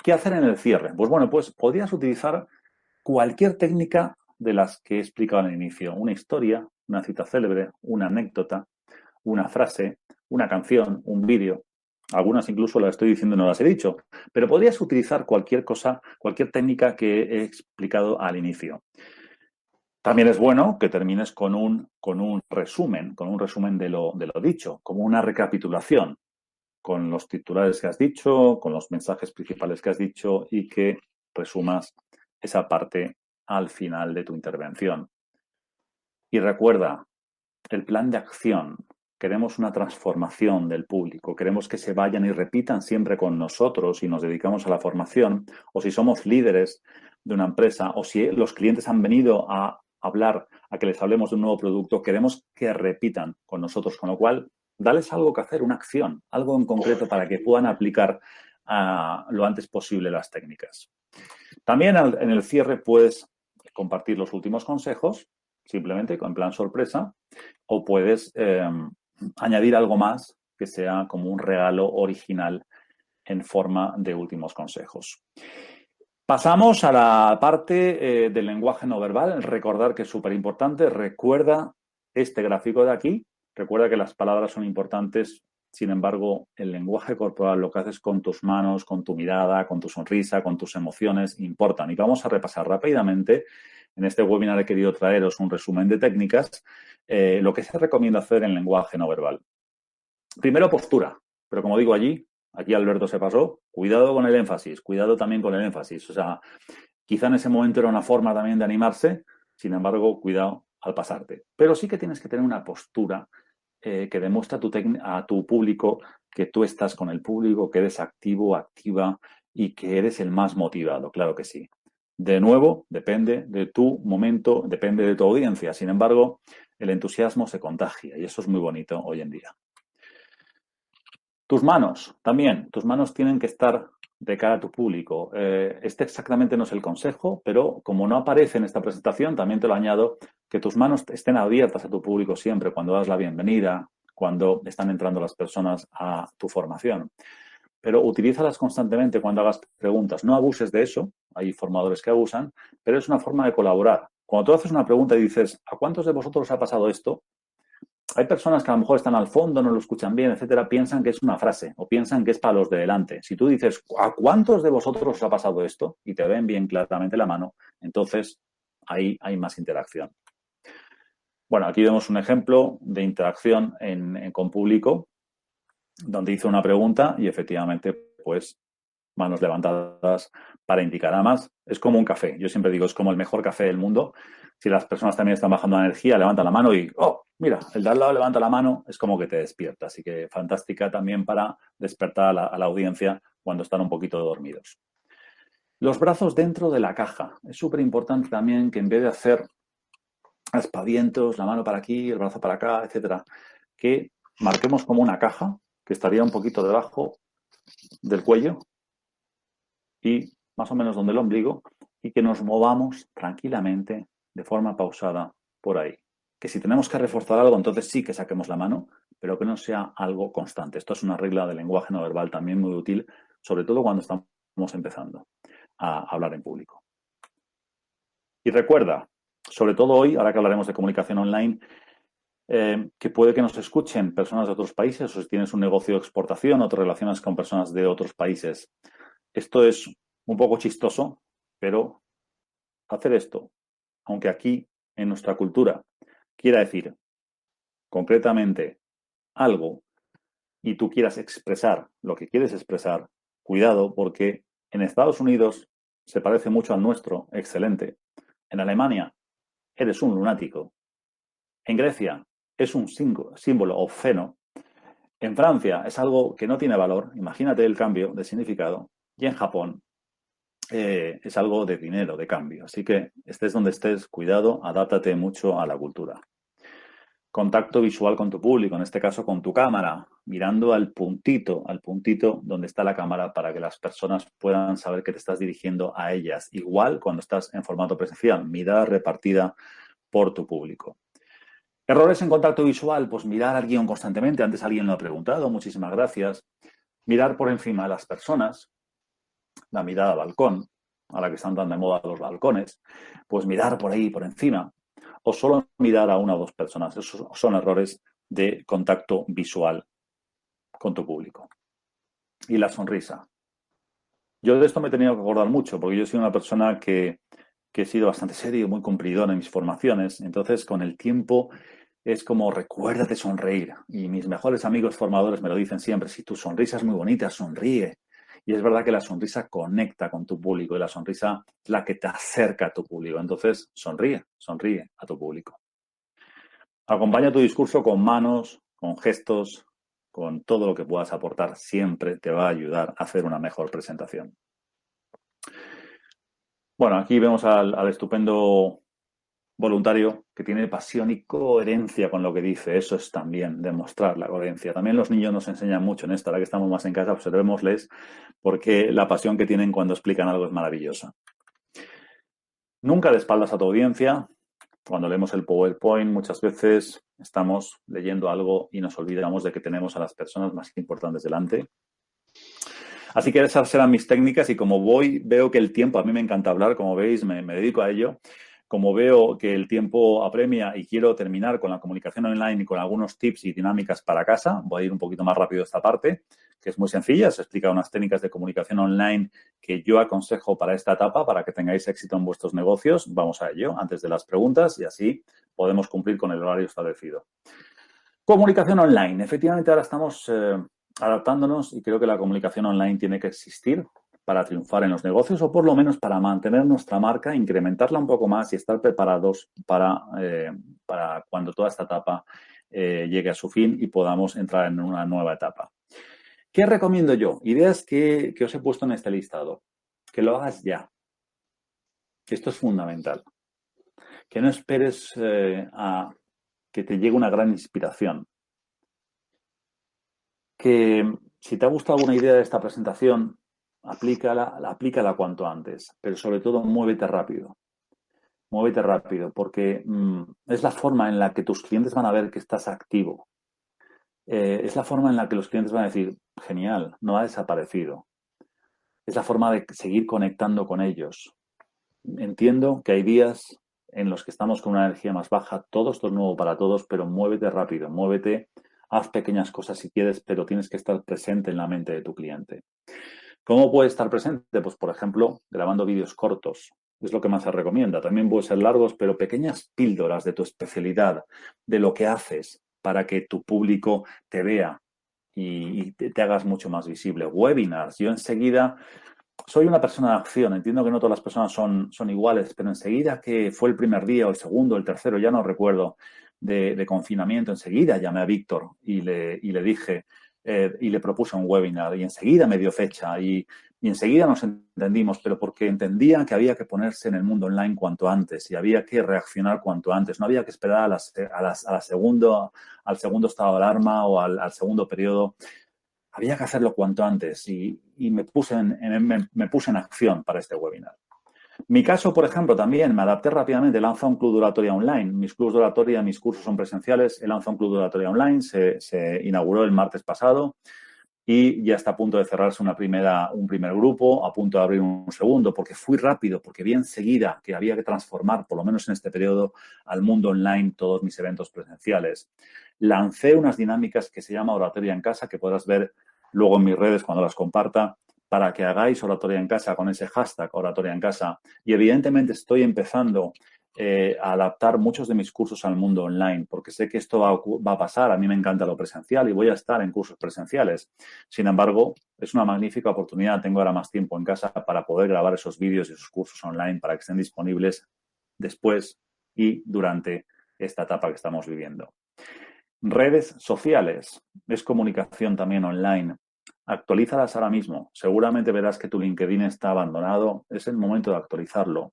B: ¿Qué hacer en el cierre? Pues bueno, pues podrías utilizar cualquier técnica de las que he explicado al inicio. Una historia, una cita célebre, una anécdota, una frase, una canción, un vídeo. Algunas incluso las estoy diciendo y no las he dicho. Pero podrías utilizar cualquier cosa, cualquier técnica que he explicado al inicio. También es bueno que termines con un resumen de lo dicho, como una recapitulación, con los titulares que has dicho, con los mensajes principales que has dicho y que resumas esa parte al final de tu intervención. Y recuerda, el plan de acción. Queremos una transformación del público, queremos que se vayan y repitan siempre con nosotros y nos dedicamos a la formación, o si somos líderes de una empresa, o si los clientes han venido a hablar, a que les hablemos de un nuevo producto, queremos que repitan con nosotros, con lo cual, dales algo que hacer, una acción, algo en concreto para que puedan aplicar lo antes posible las técnicas. También en el cierre puedes compartir los últimos consejos simplemente en plan sorpresa, o puedes añadir algo más que sea como un regalo original en forma de últimos consejos. Pasamos a la parte del lenguaje no verbal. Recordar que es súper importante. Recuerda este gráfico de aquí. Recuerda que las palabras son importantes. Sin embargo, el lenguaje corporal, lo que haces con tus manos, con tu mirada, con tu sonrisa, con tus emociones, importan. Y vamos a repasar rápidamente. En este webinar he querido traeros un resumen de técnicas. Lo que se recomienda hacer en lenguaje no verbal. Primero, postura. Pero como digo aquí Alberto se pasó, cuidado con el énfasis, cuidado también con el énfasis. O sea, quizá en ese momento era una forma también de animarse, sin embargo, cuidado al pasarte. Pero sí que tienes que tener una postura que demuestra a tu público que tú estás con el público, que eres activo, activa y que eres el más motivado, claro que sí. De nuevo, depende de tu momento, depende de tu audiencia. Sin embargo, el entusiasmo se contagia y eso es muy bonito hoy en día. Tus manos, también. Tus manos tienen que estar de cara a tu público. Este exactamente no es el consejo, pero como no aparece en esta presentación, también te lo añado, que tus manos estén abiertas a tu público siempre, cuando das la bienvenida, cuando están entrando las personas a tu formación. Pero utilízalas constantemente cuando hagas preguntas. No abuses de eso, hay formadores que abusan, pero es una forma de colaborar. Cuando tú haces una pregunta y dices, ¿a cuántos de vosotros os ha pasado esto? Hay personas que a lo mejor están al fondo, no lo escuchan bien, etcétera, piensan que es una frase o piensan que es para los de delante. Si tú dices, ¿a cuántos de vosotros os ha pasado esto? Y te ven bien claramente la mano, entonces ahí hay más interacción. Bueno, aquí vemos un ejemplo de interacción con público, donde hice una pregunta y efectivamente, pues, manos levantadas para indicar. Además, es como un café. Yo siempre digo, es como el mejor café del mundo. Si las personas también están bajando la energía, levantan la mano y, oh, mira, el de al lado levanta la mano, es como que te despierta. Así que fantástica también para despertar a la audiencia cuando están un poquito dormidos. Los brazos dentro de la caja. Es súper importante también que en vez de hacer aspavientos, la mano para aquí, el brazo para acá, etcétera, que marquemos como una caja que estaría un poquito debajo del cuello y más o menos donde el ombligo, y que nos movamos tranquilamente, de forma pausada, por ahí. Que si tenemos que reforzar algo, entonces sí que saquemos la mano, pero que no sea algo constante. Esto es una regla de lenguaje no verbal también muy útil, sobre todo cuando estamos empezando a hablar en público. Y recuerda, sobre todo hoy, ahora que hablaremos de comunicación online, que puede que nos escuchen personas de otros países, o si tienes un negocio de exportación o te relacionas con personas de otros países. Esto es un poco chistoso, pero hacer esto, aunque aquí en nuestra cultura quiera decir concretamente algo y tú quieras expresar lo que quieres expresar, cuidado porque en Estados Unidos se parece mucho al nuestro, excelente. En Alemania eres un lunático. En Grecia es un símbolo obsceno. En Francia es algo que no tiene valor, imagínate el cambio de significado. Y en Japón es algo de dinero, de cambio. Así que estés donde estés, cuidado, adáptate mucho a la cultura. Contacto visual con tu público, en este caso con tu cámara, mirando al puntito donde está la cámara para que las personas puedan saber que te estás dirigiendo a ellas. Igual cuando estás en formato presencial, mirada repartida por tu público. Errores en contacto visual, pues mirar al guión constantemente. Antes alguien lo ha preguntado, muchísimas gracias. Mirar por encima de las personas, la mirada al balcón, a la que están tan de moda los balcones, pues mirar por ahí, por encima, o solo mirar a una o dos personas. Esos son errores de contacto visual con tu público. Y la sonrisa. Yo de esto me he tenido que acordar mucho, porque yo soy una persona que he sido bastante serio, muy cumplidor en mis formaciones. Entonces, con el tiempo es como recuérdate sonreír. Y mis mejores amigos formadores me lo dicen siempre, si tu sonrisa es muy bonita, sonríe. Y es verdad que la sonrisa conecta con tu público y la sonrisa es la que te acerca a tu público. Entonces, sonríe a tu público. Acompaña tu discurso con manos, con gestos, con todo lo que puedas aportar. Siempre te va a ayudar a hacer una mejor presentación. Bueno, aquí vemos al estupendo voluntario que tiene pasión y coherencia con lo que dice. Eso es también demostrar la coherencia. También los niños nos enseñan mucho en esto. Ahora que estamos más en casa, observémosles porque la pasión que tienen cuando explican algo es maravillosa. Nunca de espaldas a tu audiencia. Cuando leemos el PowerPoint, muchas veces estamos leyendo algo y nos olvidamos de que tenemos a las personas más importantes delante. Así que esas serán mis técnicas y como veo que el tiempo, a mí me encanta hablar, como veis, me dedico a ello. Como veo que el tiempo apremia y quiero terminar con la comunicación online y con algunos tips y dinámicas para casa, voy a ir un poquito más rápido esta parte, que es muy sencilla. Se explica unas técnicas de comunicación online que yo aconsejo para esta etapa, para que tengáis éxito en vuestros negocios. Vamos a ello antes de las preguntas y así podemos cumplir con el horario establecido. Comunicación online. Efectivamente, ahora estamos adaptándonos y creo que la comunicación online tiene que existir para triunfar en los negocios o por lo menos para mantener nuestra marca, incrementarla un poco más y estar preparados para cuando toda esta etapa llegue a su fin y podamos entrar en una nueva etapa. ¿Qué recomiendo yo? Ideas que os he puesto en este listado. Que lo hagas ya. Esto es fundamental. Que no esperes a que te llegue una gran inspiración. Que si te ha gustado alguna idea de esta presentación, aplícala cuanto antes, pero sobre todo muévete rápido. Muévete rápido, porque es la forma en la que tus clientes van a ver que estás activo. Es la forma en la que los clientes van a decir, genial, no ha desaparecido. Es la forma de seguir conectando con ellos. Entiendo que hay días en los que estamos con una energía más baja, todo esto es nuevo para todos, pero muévete rápido, muévete, haz pequeñas cosas si quieres, pero tienes que estar presente en la mente de tu cliente. ¿Cómo puedes estar presente? Pues, por ejemplo, grabando vídeos cortos. Es lo que más se recomienda. También pueden ser largos, pero pequeñas píldoras de tu especialidad, de lo que haces para que tu público te vea y te hagas mucho más visible. Webinars. Yo enseguida soy una persona de acción. Entiendo que no todas las personas son iguales, pero enseguida que fue el primer día o el segundo o el tercero, ya no recuerdo, de confinamiento, enseguida llamé a Víctor y le dije y le propuse un webinar y enseguida me dio fecha y enseguida nos entendimos, pero porque entendía que había que ponerse en el mundo online cuanto antes y había que reaccionar cuanto antes. No había que esperar al segundo estado de alarma o al segundo periodo. Había que hacerlo cuanto antes y me puse en acción para este webinar. Mi caso, por ejemplo, también me adapté rápidamente, he lanzado un club de oratoria online. Mis clubes de oratoria, mis cursos son presenciales, he lanzado un club de oratoria online, se inauguró el martes pasado y ya está a punto de cerrarse un primer grupo, a punto de abrir un segundo, porque fui rápido, porque vi enseguida que había que transformar, por lo menos en este periodo, al mundo online todos mis eventos presenciales. Lancé unas dinámicas que se llama Oratoria en Casa, que podrás ver luego en mis redes cuando las comparta, para que hagáis oratoria en casa con ese hashtag oratoria en casa. Y evidentemente estoy empezando a adaptar muchos de mis cursos al mundo online, porque sé que esto va a pasar. A mí me encanta lo presencial y voy a estar en cursos presenciales. Sin embargo, es una magnífica oportunidad. Tengo ahora más tiempo en casa para poder grabar esos vídeos y esos cursos online para que estén disponibles después y durante esta etapa que estamos viviendo. Redes sociales. Es comunicación también online. Actualízalas ahora mismo. Seguramente verás que tu LinkedIn está abandonado. Es el momento de actualizarlo.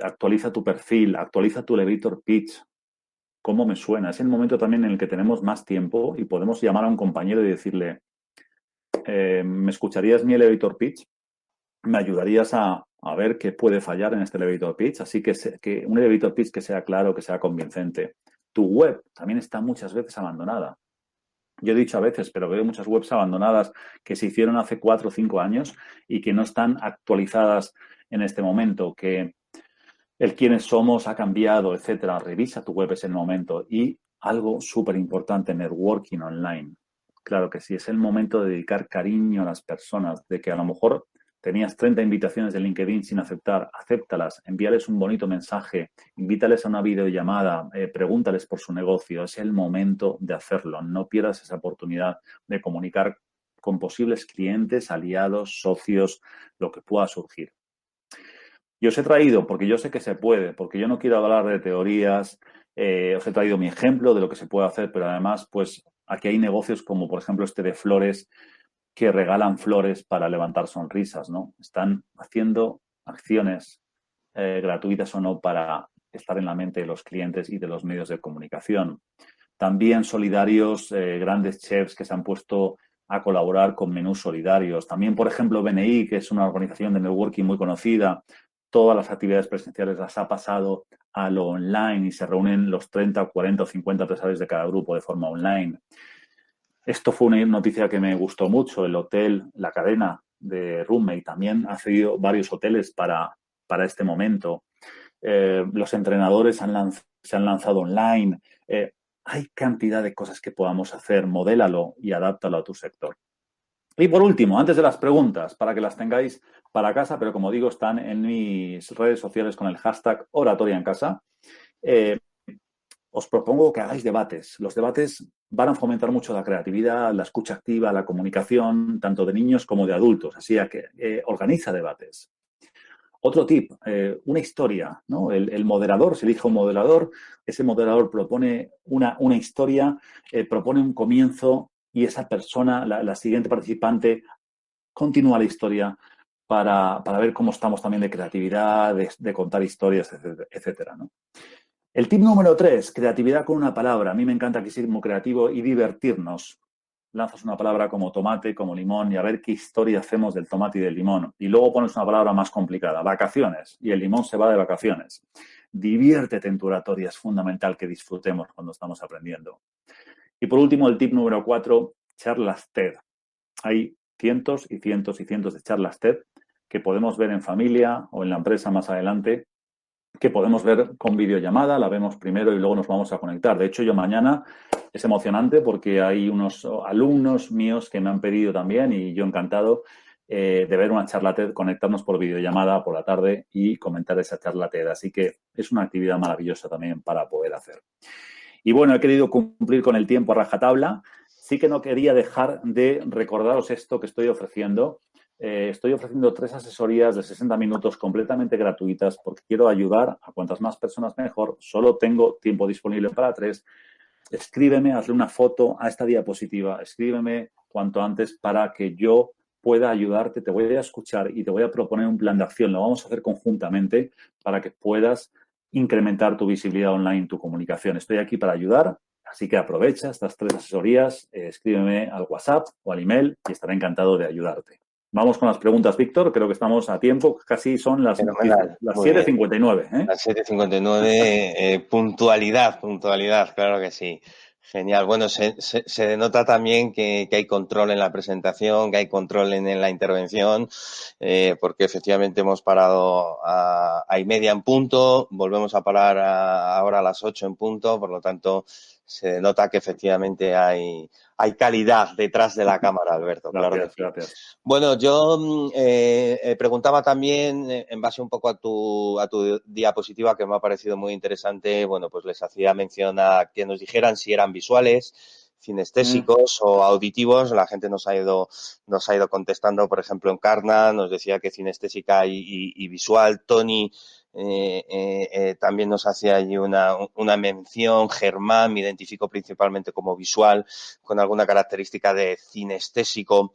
B: Actualiza tu perfil, actualiza tu elevator pitch. ¿Cómo me suena? Es el momento también en el que tenemos más tiempo y podemos llamar a un compañero y decirle, ¿me escucharías mi elevator pitch? ¿Me ayudarías a ver qué puede fallar en este elevator pitch? Así que un elevator pitch que sea claro, que sea convincente. Tu web también está muchas veces abandonada. Yo he dicho a veces, pero veo muchas webs abandonadas que se hicieron hace 4 o 5 años y que no están actualizadas en este momento, que el quiénes somos ha cambiado, etcétera. Revisa tu web, es el momento. Y algo súper importante, networking online. Claro que sí, es el momento de dedicar cariño a las personas, de que a lo mejor tenías 30 invitaciones de LinkedIn sin aceptar, acéptalas, envíales un bonito mensaje, invítales a una videollamada, pregúntales por su negocio. Es el momento de hacerlo. No pierdas esa oportunidad de comunicar con posibles clientes, aliados, socios, lo que pueda surgir. Y os he traído, porque yo sé que se puede, porque yo no quiero hablar de teorías, os he traído mi ejemplo de lo que se puede hacer, pero además, pues aquí hay negocios como, por ejemplo, este de flores, que regalan flores para levantar sonrisas, ¿no? Están haciendo acciones gratuitas o no para estar en la mente de los clientes y de los medios de comunicación. También solidarios, grandes chefs que se han puesto a colaborar con menús solidarios. También, por ejemplo, BNI, que es una organización de networking muy conocida, todas las actividades presenciales las ha pasado a lo online y se reúnen los 30, 40 o 50 empresarios de cada grupo de forma online. Esto fue una noticia que me gustó mucho. El hotel, la cadena de Roommate también ha cedido varios hoteles para este momento. Los entrenadores se han lanzado online. Hay cantidad de cosas que podamos hacer. Modélalo y adáptalo a tu sector. Y por último, antes de las preguntas, para que las tengáis para casa, pero como digo, están en mis redes sociales con el hashtag Oratoria en Casa. Os propongo que hagáis debates. Los debates van a fomentar mucho la creatividad, la escucha activa, la comunicación, tanto de niños como de adultos. Así que organiza debates. Otro tip, una historia, ¿no? El moderador, se elige un moderador, ese moderador propone una historia, propone un comienzo y esa persona, la siguiente participante, continúa la historia para ver cómo estamos también de creatividad, de contar historias, etcétera, ¿no? El tip número 3, creatividad con una palabra. A mí me encanta que sea muy creativo y divertirnos. Lanzas una palabra como tomate, como limón y a ver qué historia hacemos del tomate y del limón. Y luego pones una palabra más complicada, vacaciones, y el limón se va de vacaciones. Diviértete en tu oratoria, es fundamental que disfrutemos cuando estamos aprendiendo. Y por último, el tip número 4, charlas TED. Hay cientos y cientos y cientos de charlas TED que podemos ver en familia o en la empresa más adelante, que podemos ver con videollamada, la vemos primero y luego nos vamos a conectar. De hecho, yo mañana es emocionante porque hay unos alumnos míos que me han pedido también y yo encantado de ver una charla TED, conectarnos por videollamada por la tarde y comentar esa charla TED. Así que es una actividad maravillosa también para poder hacer. Y bueno, he querido cumplir con el tiempo a rajatabla. Sí que no quería dejar de recordaros esto que estoy ofreciendo. Estoy ofreciendo 3 asesorías de 60 minutos completamente gratuitas porque quiero ayudar a cuantas más personas mejor. Solo tengo tiempo disponible para 3. Escríbeme, hazle una foto a esta diapositiva. Escríbeme cuanto antes para que yo pueda ayudarte. Te voy a escuchar y te voy a proponer un plan de acción. Lo vamos a hacer conjuntamente para que puedas incrementar tu visibilidad online, tu comunicación. Estoy aquí para ayudar. Así que aprovecha estas 3 asesorías, escríbeme al WhatsApp o al email y estaré encantado de ayudarte. Vamos con las preguntas, Víctor. Creo que estamos a tiempo. Casi son las
A: Fenomenal. Muy bien.
B: 7:59.
A: Las 7:59, puntualidad, claro que sí. Genial. Bueno, se denota también que hay control en la presentación, que hay control en la intervención, porque efectivamente hemos parado a 1:30 en punto, volvemos a parar ahora a las 8 en punto, por lo tanto se denota que efectivamente hay calidad detrás de la cámara, Alberto, claro que
B: Gracias,
A: sí.
B: gracias.
A: Bueno, yo preguntaba también, en base un poco a tu diapositiva, que me ha parecido muy interesante, bueno, pues les hacía mención a que nos dijeran si eran visuales, cinestésicos o auditivos. La gente nos ha ido contestando, por ejemplo, Encarna nos decía que cinestésica y visual. Tony también nos hacía allí una mención. Germán me identifico principalmente como visual, con alguna característica de cinestésico.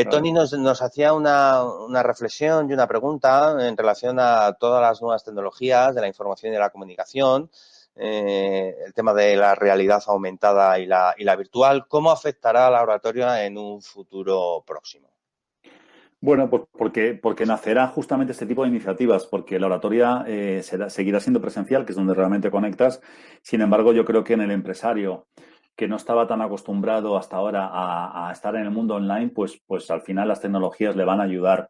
A: Tony nos hacía una reflexión y una pregunta en relación a todas las nuevas tecnologías de la información y de la comunicación, el tema de la realidad aumentada y la virtual. ¿Cómo afectará a la oratoria en un futuro próximo?
B: Bueno, pues porque nacerá justamente este tipo de iniciativas, porque la oratoria seguirá siendo presencial, que es donde realmente conectas. Sin embargo, yo creo que en el empresario que no estaba tan acostumbrado hasta ahora a estar en el mundo online, pues al final las tecnologías le van a ayudar.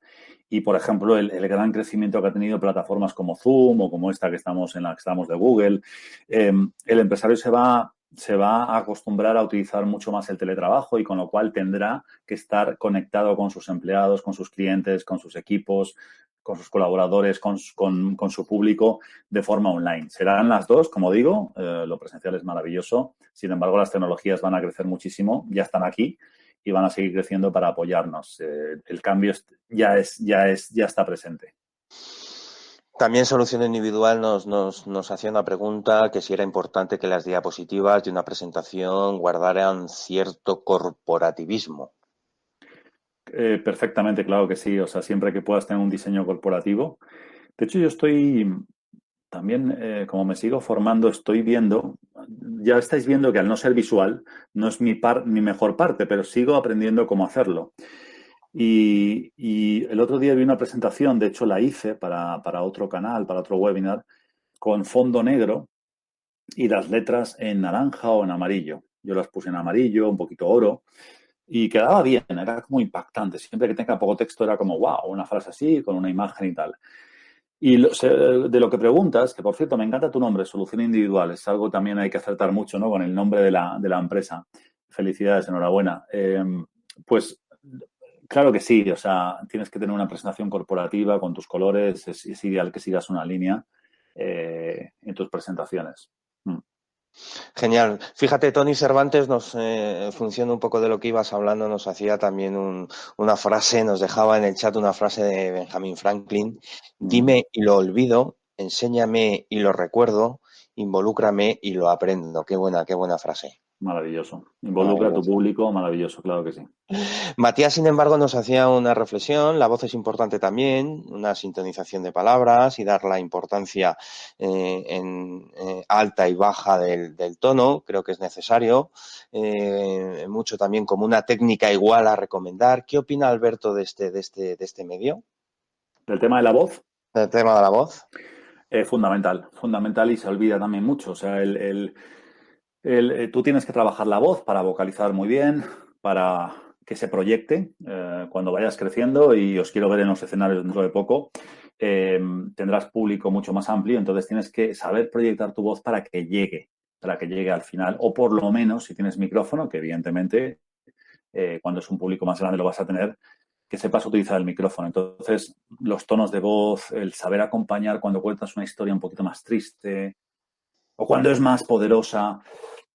B: Y, por ejemplo, el gran crecimiento que ha tenido plataformas como Zoom o como esta en la que estamos de Google, el empresario se va a acostumbrar a utilizar mucho más el teletrabajo y con lo cual tendrá que estar conectado con sus empleados, con sus clientes, con sus equipos, con sus colaboradores, con su público de forma online. Serán las dos, como digo, lo presencial es maravilloso. Sin embargo, las tecnologías van a crecer muchísimo, ya están aquí y van a seguir creciendo para apoyarnos. El cambio ya está presente.
A: También Solución Individual nos hacía una pregunta, que si era importante que las diapositivas de una presentación guardaran cierto corporativismo.
B: Perfectamente, claro que sí. O sea, siempre que puedas tener un diseño corporativo. De hecho, yo estoy también, como me sigo formando, estoy viendo, ya estáis viendo que al no ser visual, no es mi mejor parte, pero sigo aprendiendo cómo hacerlo. Y el otro día vi una presentación, de hecho la hice para otro canal, para otro webinar, con fondo negro y las letras en naranja o en amarillo. Yo las puse en amarillo, un poquito oro, y quedaba bien, era como impactante. Siempre que tenga poco texto era como, wow, una frase así, con una imagen y tal. Y de lo que preguntas, que por cierto, me encanta tu nombre, Solución Individual, es algo también hay que acertar mucho, ¿no? Con el nombre de la empresa. Felicidades, enhorabuena. Pues claro que sí, o sea, tienes que tener una presentación corporativa con tus colores, es ideal que sigas una línea en tus presentaciones. Mm.
A: Genial. Fíjate, Tony Cervantes nos, en función un poco de lo que ibas hablando, nos hacía también una frase, nos dejaba en el chat una frase de Benjamin Franklin.
B: Mm.
A: Dime y lo olvido, enséñame y lo recuerdo, involúcrame y lo aprendo. Qué buena frase.
B: Maravilloso. Involucra a tu
A: Maravilloso.
B: público, maravilloso, claro que sí.
A: Matías, sin embargo, nos hacía una reflexión. La voz es importante también, una sintonización de palabras y dar la importancia en alta y baja del tono. Creo que es necesario. Mucho también como una técnica igual a recomendar. ¿Qué opina Alberto de este medio?
B: El tema de la voz,
A: El tema de la voz.
B: fundamental, fundamental y se olvida también mucho. O sea, tú tienes que trabajar la voz para vocalizar muy bien, para que se proyecte cuando vayas creciendo y os quiero ver en los escenarios dentro de poco. Tendrás público mucho más amplio, entonces tienes que saber proyectar tu voz para que llegue al final, o por lo menos si tienes micrófono, que evidentemente cuando es un público más grande lo vas a tener, que sepas utilizar el micrófono. Entonces, los tonos de voz, el saber acompañar cuando cuentas una historia un poquito más triste o cuando es más poderosa,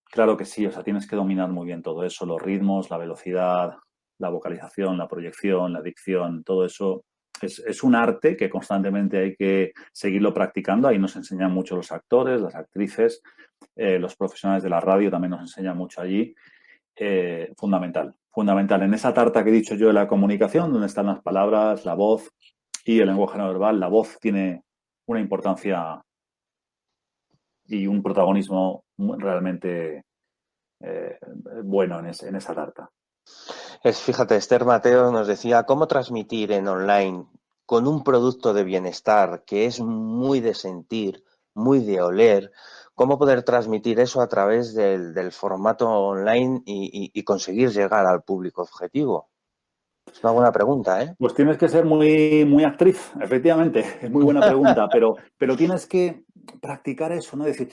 B: claro que sí, o sea, tienes que dominar muy bien todo eso, los ritmos, la velocidad, la vocalización, la proyección, la dicción, todo eso. Es un arte que constantemente hay que seguirlo practicando. Ahí nos enseñan mucho los actores, las actrices, los profesionales de la radio también nos enseñan mucho allí. Fundamental, fundamental. En esa tarta que he dicho yo de la comunicación, donde están las palabras, la voz y el lenguaje no verbal, la voz tiene una importancia y un protagonismo realmente bueno en esa tarta.
A: Fíjate, Esther Mateo nos decía cómo transmitir en online con un producto de bienestar que es muy de sentir, muy de oler, cómo poder transmitir eso a través del formato online y conseguir llegar al público objetivo. Es una buena pregunta, ¿eh?
B: Pues tienes que ser muy, muy actriz, efectivamente, es muy buena pregunta, pero tienes que practicar eso, ¿no? Decir,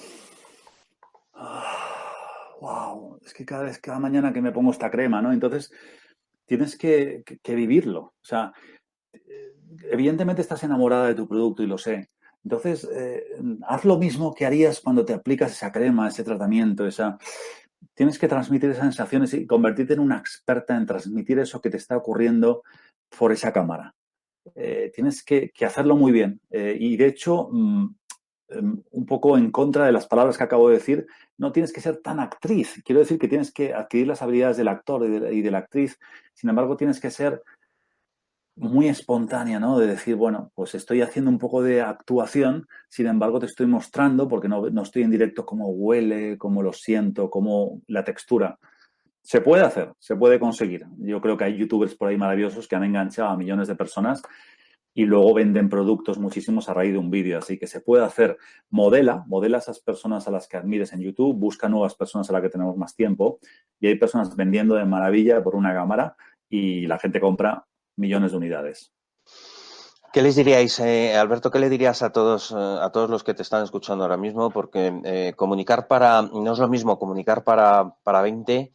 B: wow, es que cada mañana que me pongo esta crema, ¿no? Entonces tienes que vivirlo. O sea, evidentemente estás enamorada de tu producto y lo sé. Entonces, haz lo mismo que harías cuando te aplicas esa crema, ese tratamiento, esa... Tienes que transmitir esas sensaciones y convertirte en una experta en transmitir eso que te está ocurriendo por esa cámara. Tienes que hacerlo muy bien. Y de hecho, un poco en contra de las palabras que acabo de decir, no tienes que ser tan actriz. Quiero decir que tienes que adquirir las habilidades del actor y de la actriz. Sin embargo, tienes que ser muy espontánea, ¿no? De decir, bueno, pues estoy haciendo un poco de actuación, sin embargo te estoy mostrando, porque no estoy en directo, cómo huele, cómo lo siento, cómo la textura. Se puede hacer, se puede conseguir. Yo creo que hay youtubers por ahí maravillosos que han enganchado a millones de personas y luego venden productos muchísimos a raíz de un vídeo. Así que se puede hacer. Modela a esas personas a las que admires en YouTube, busca nuevas personas a las que tenemos más tiempo y hay personas vendiendo de maravilla por una cámara y la gente compra millones de unidades.
A: ¿Qué les diríais, Alberto, qué le dirías a todos los que te están escuchando ahora mismo? Porque no es lo mismo comunicar para 20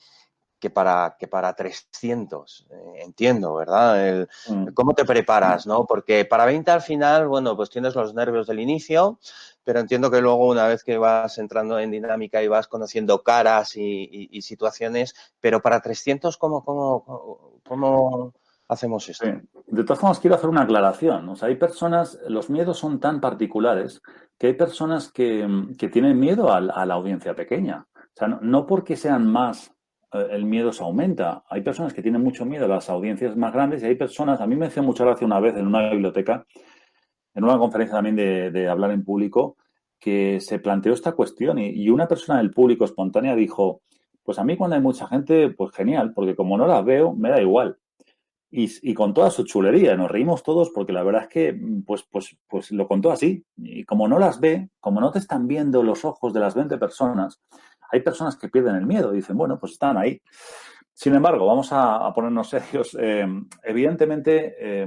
A: que para 300. Entiendo, ¿verdad?
B: Mm.
A: ¿Cómo te preparas, no? Porque para 20 al final, bueno, pues tienes los nervios del inicio, pero entiendo que luego una vez que vas entrando en dinámica y vas conociendo caras y situaciones, pero para 300, ¿cómo hacemos
B: Sí.
A: esto?
B: De todas formas, quiero hacer una aclaración. O sea, hay personas, los miedos son tan particulares que hay personas que tienen miedo a la audiencia pequeña. O sea, no porque sean más, el miedo se aumenta. Hay personas que tienen mucho miedo a las audiencias más grandes y hay personas, a mí me hacía mucha gracia una vez en una biblioteca, en una conferencia también de hablar en público, que se planteó esta cuestión y una persona del público espontánea dijo, pues a mí cuando hay mucha gente, pues genial, porque como no las veo, me da igual. y con toda su chulería. Nos reímos todos porque la verdad es que pues lo contó así. Y como no las ve, como no te están viendo los ojos de las 20 personas, hay personas que pierden el miedo y dicen, bueno, pues están ahí. Sin embargo, vamos a ponernos serios. Evidentemente,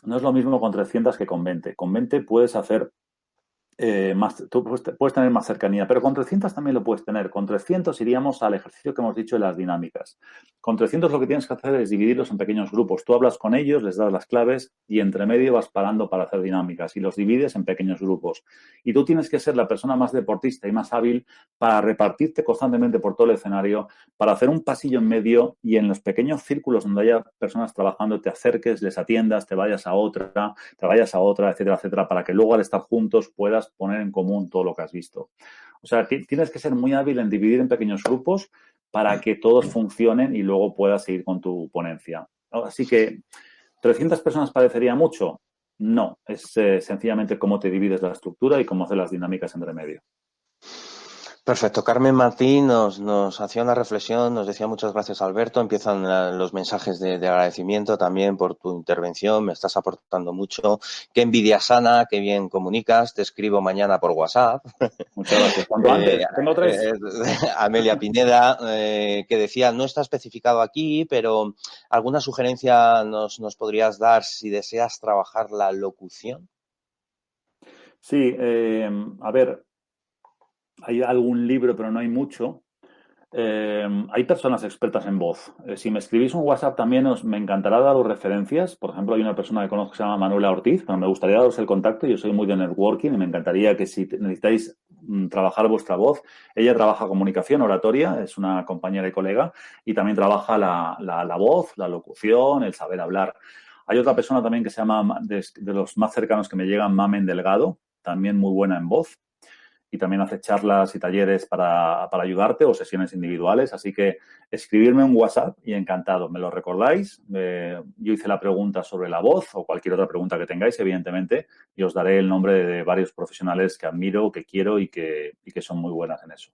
B: no es lo mismo con 300 que con 20. Con 20 puedes hacer tú puedes tener más cercanía, pero con 300 también lo puedes tener. Con 300 iríamos al ejercicio que hemos dicho de las dinámicas. Con 300 lo que tienes que hacer es dividirlos en pequeños grupos. Tú hablas con ellos, les das las claves y entre medio vas parando para hacer dinámicas y los divides en pequeños grupos. Y tú tienes que ser la persona más deportista y más hábil para repartirte constantemente por todo el escenario, para hacer un pasillo en medio y en los pequeños círculos donde haya personas trabajando te acerques, les atiendas, te vayas a otra, etcétera, etcétera, para que luego al estar juntos puedas poner en común todo lo que has visto. O sea, tienes que ser muy hábil en dividir en pequeños grupos para que todos funcionen y luego puedas seguir con tu ponencia. Así que, ¿300 personas parecería mucho? No, es sencillamente cómo te divides la estructura y cómo hacer las dinámicas entre medio.
A: Perfecto. Carmen Martín nos hacía una reflexión, nos decía muchas gracias, Alberto. Empiezan los mensajes de agradecimiento también por tu intervención. Me estás aportando mucho. Qué envidia sana, qué bien comunicas. Te escribo mañana por WhatsApp.
B: Muchas gracias. ¿Cuánto antes? Tengo 3.
A: Amelia Pineda, que decía, no está especificado aquí, pero ¿alguna sugerencia nos podrías dar si deseas trabajar la locución?
B: Sí, a ver, hay algún libro, pero no hay mucho. Hay personas expertas en voz. Si me escribís un WhatsApp también me encantará daros referencias. Por ejemplo, hay una persona que conozco que se llama Manuela Ortiz, pero me gustaría daros el contacto. Yo soy muy de networking y me encantaría que si necesitáis trabajar vuestra voz, ella trabaja comunicación, oratoria, es una compañera y colega, y también trabaja la voz, la locución, el saber hablar. Hay otra persona también que se llama, de los más cercanos que me llegan, Mamen Delgado, también muy buena en voz. Y también hace charlas y talleres para ayudarte o sesiones individuales. Así que escribirme un WhatsApp y encantado. ¿Me lo recordáis? Yo hice la pregunta sobre la voz o cualquier otra pregunta que tengáis, evidentemente, y os daré el nombre de varios profesionales que admiro, que quiero y que son muy buenas en eso.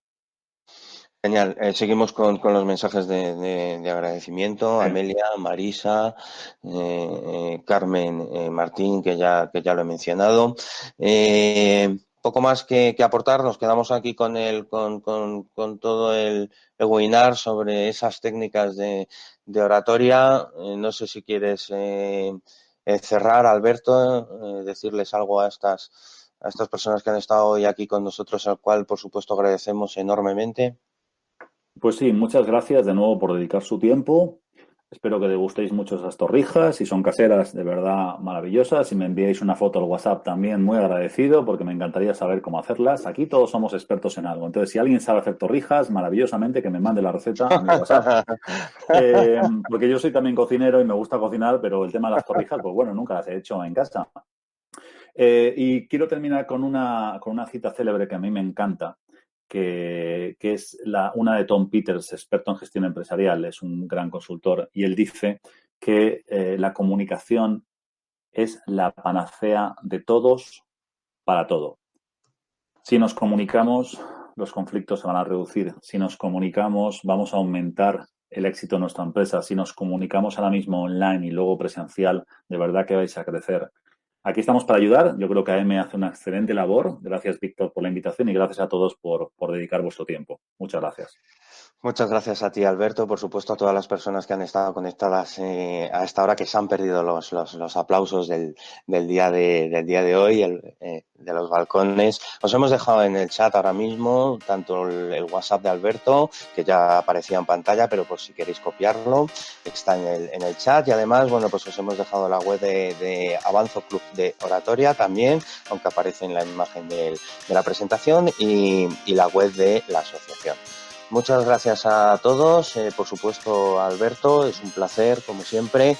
A: Genial. Seguimos con los mensajes de agradecimiento. Amelia, Marisa, Carmen, Martín, que ya lo he mencionado. Poco más que aportar. Nos quedamos aquí con todo el webinar sobre esas técnicas de oratoria. No sé si quieres cerrar, Alberto, decirles algo a estas personas que han estado hoy aquí con nosotros, al cual, por supuesto, agradecemos enormemente.
B: Pues sí, muchas gracias de nuevo por dedicar su tiempo. Espero que degustéis mucho esas torrijas. Si son caseras, de verdad maravillosas. Si me enviáis una foto al WhatsApp, también muy agradecido porque me encantaría saber cómo hacerlas. Aquí todos somos expertos en algo. Entonces, si alguien sabe hacer torrijas, maravillosamente que me mande la receta a mi WhatsApp. Porque yo soy también cocinero y me gusta cocinar, pero el tema de las torrijas, pues bueno, nunca las he hecho en casa. Y quiero terminar con una cita célebre que a mí me encanta, que es una de Tom Peters, experto en gestión empresarial, es un gran consultor, y él dice que la comunicación es la panacea de todos para todo. Si nos comunicamos, los conflictos se van a reducir. Si nos comunicamos, vamos a aumentar el éxito de nuestra empresa. Si nos comunicamos ahora mismo online y luego presencial, de verdad que vais a crecer. Aquí estamos para ayudar. Yo creo que AM hace una excelente labor. Gracias, Víctor, por la invitación y gracias a todos por dedicar vuestro tiempo. Muchas gracias.
A: Muchas gracias a ti, Alberto. Por supuesto, a todas las personas que han estado conectadas a esta hora, que se han perdido los aplausos del día de hoy, de los balcones. Os hemos dejado en el chat ahora mismo tanto el WhatsApp de Alberto, que ya aparecía en pantalla, pero por si queréis copiarlo, está en el chat. Y además, bueno, pues os hemos dejado la web de Avanzo Club de Oratoria también, aunque aparece en la imagen de la presentación, y la web de la asociación. Muchas gracias a todos, por supuesto a Alberto, es un placer como siempre,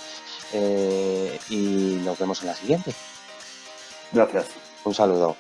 A: y nos vemos en la siguiente.
B: Gracias.
A: Un saludo.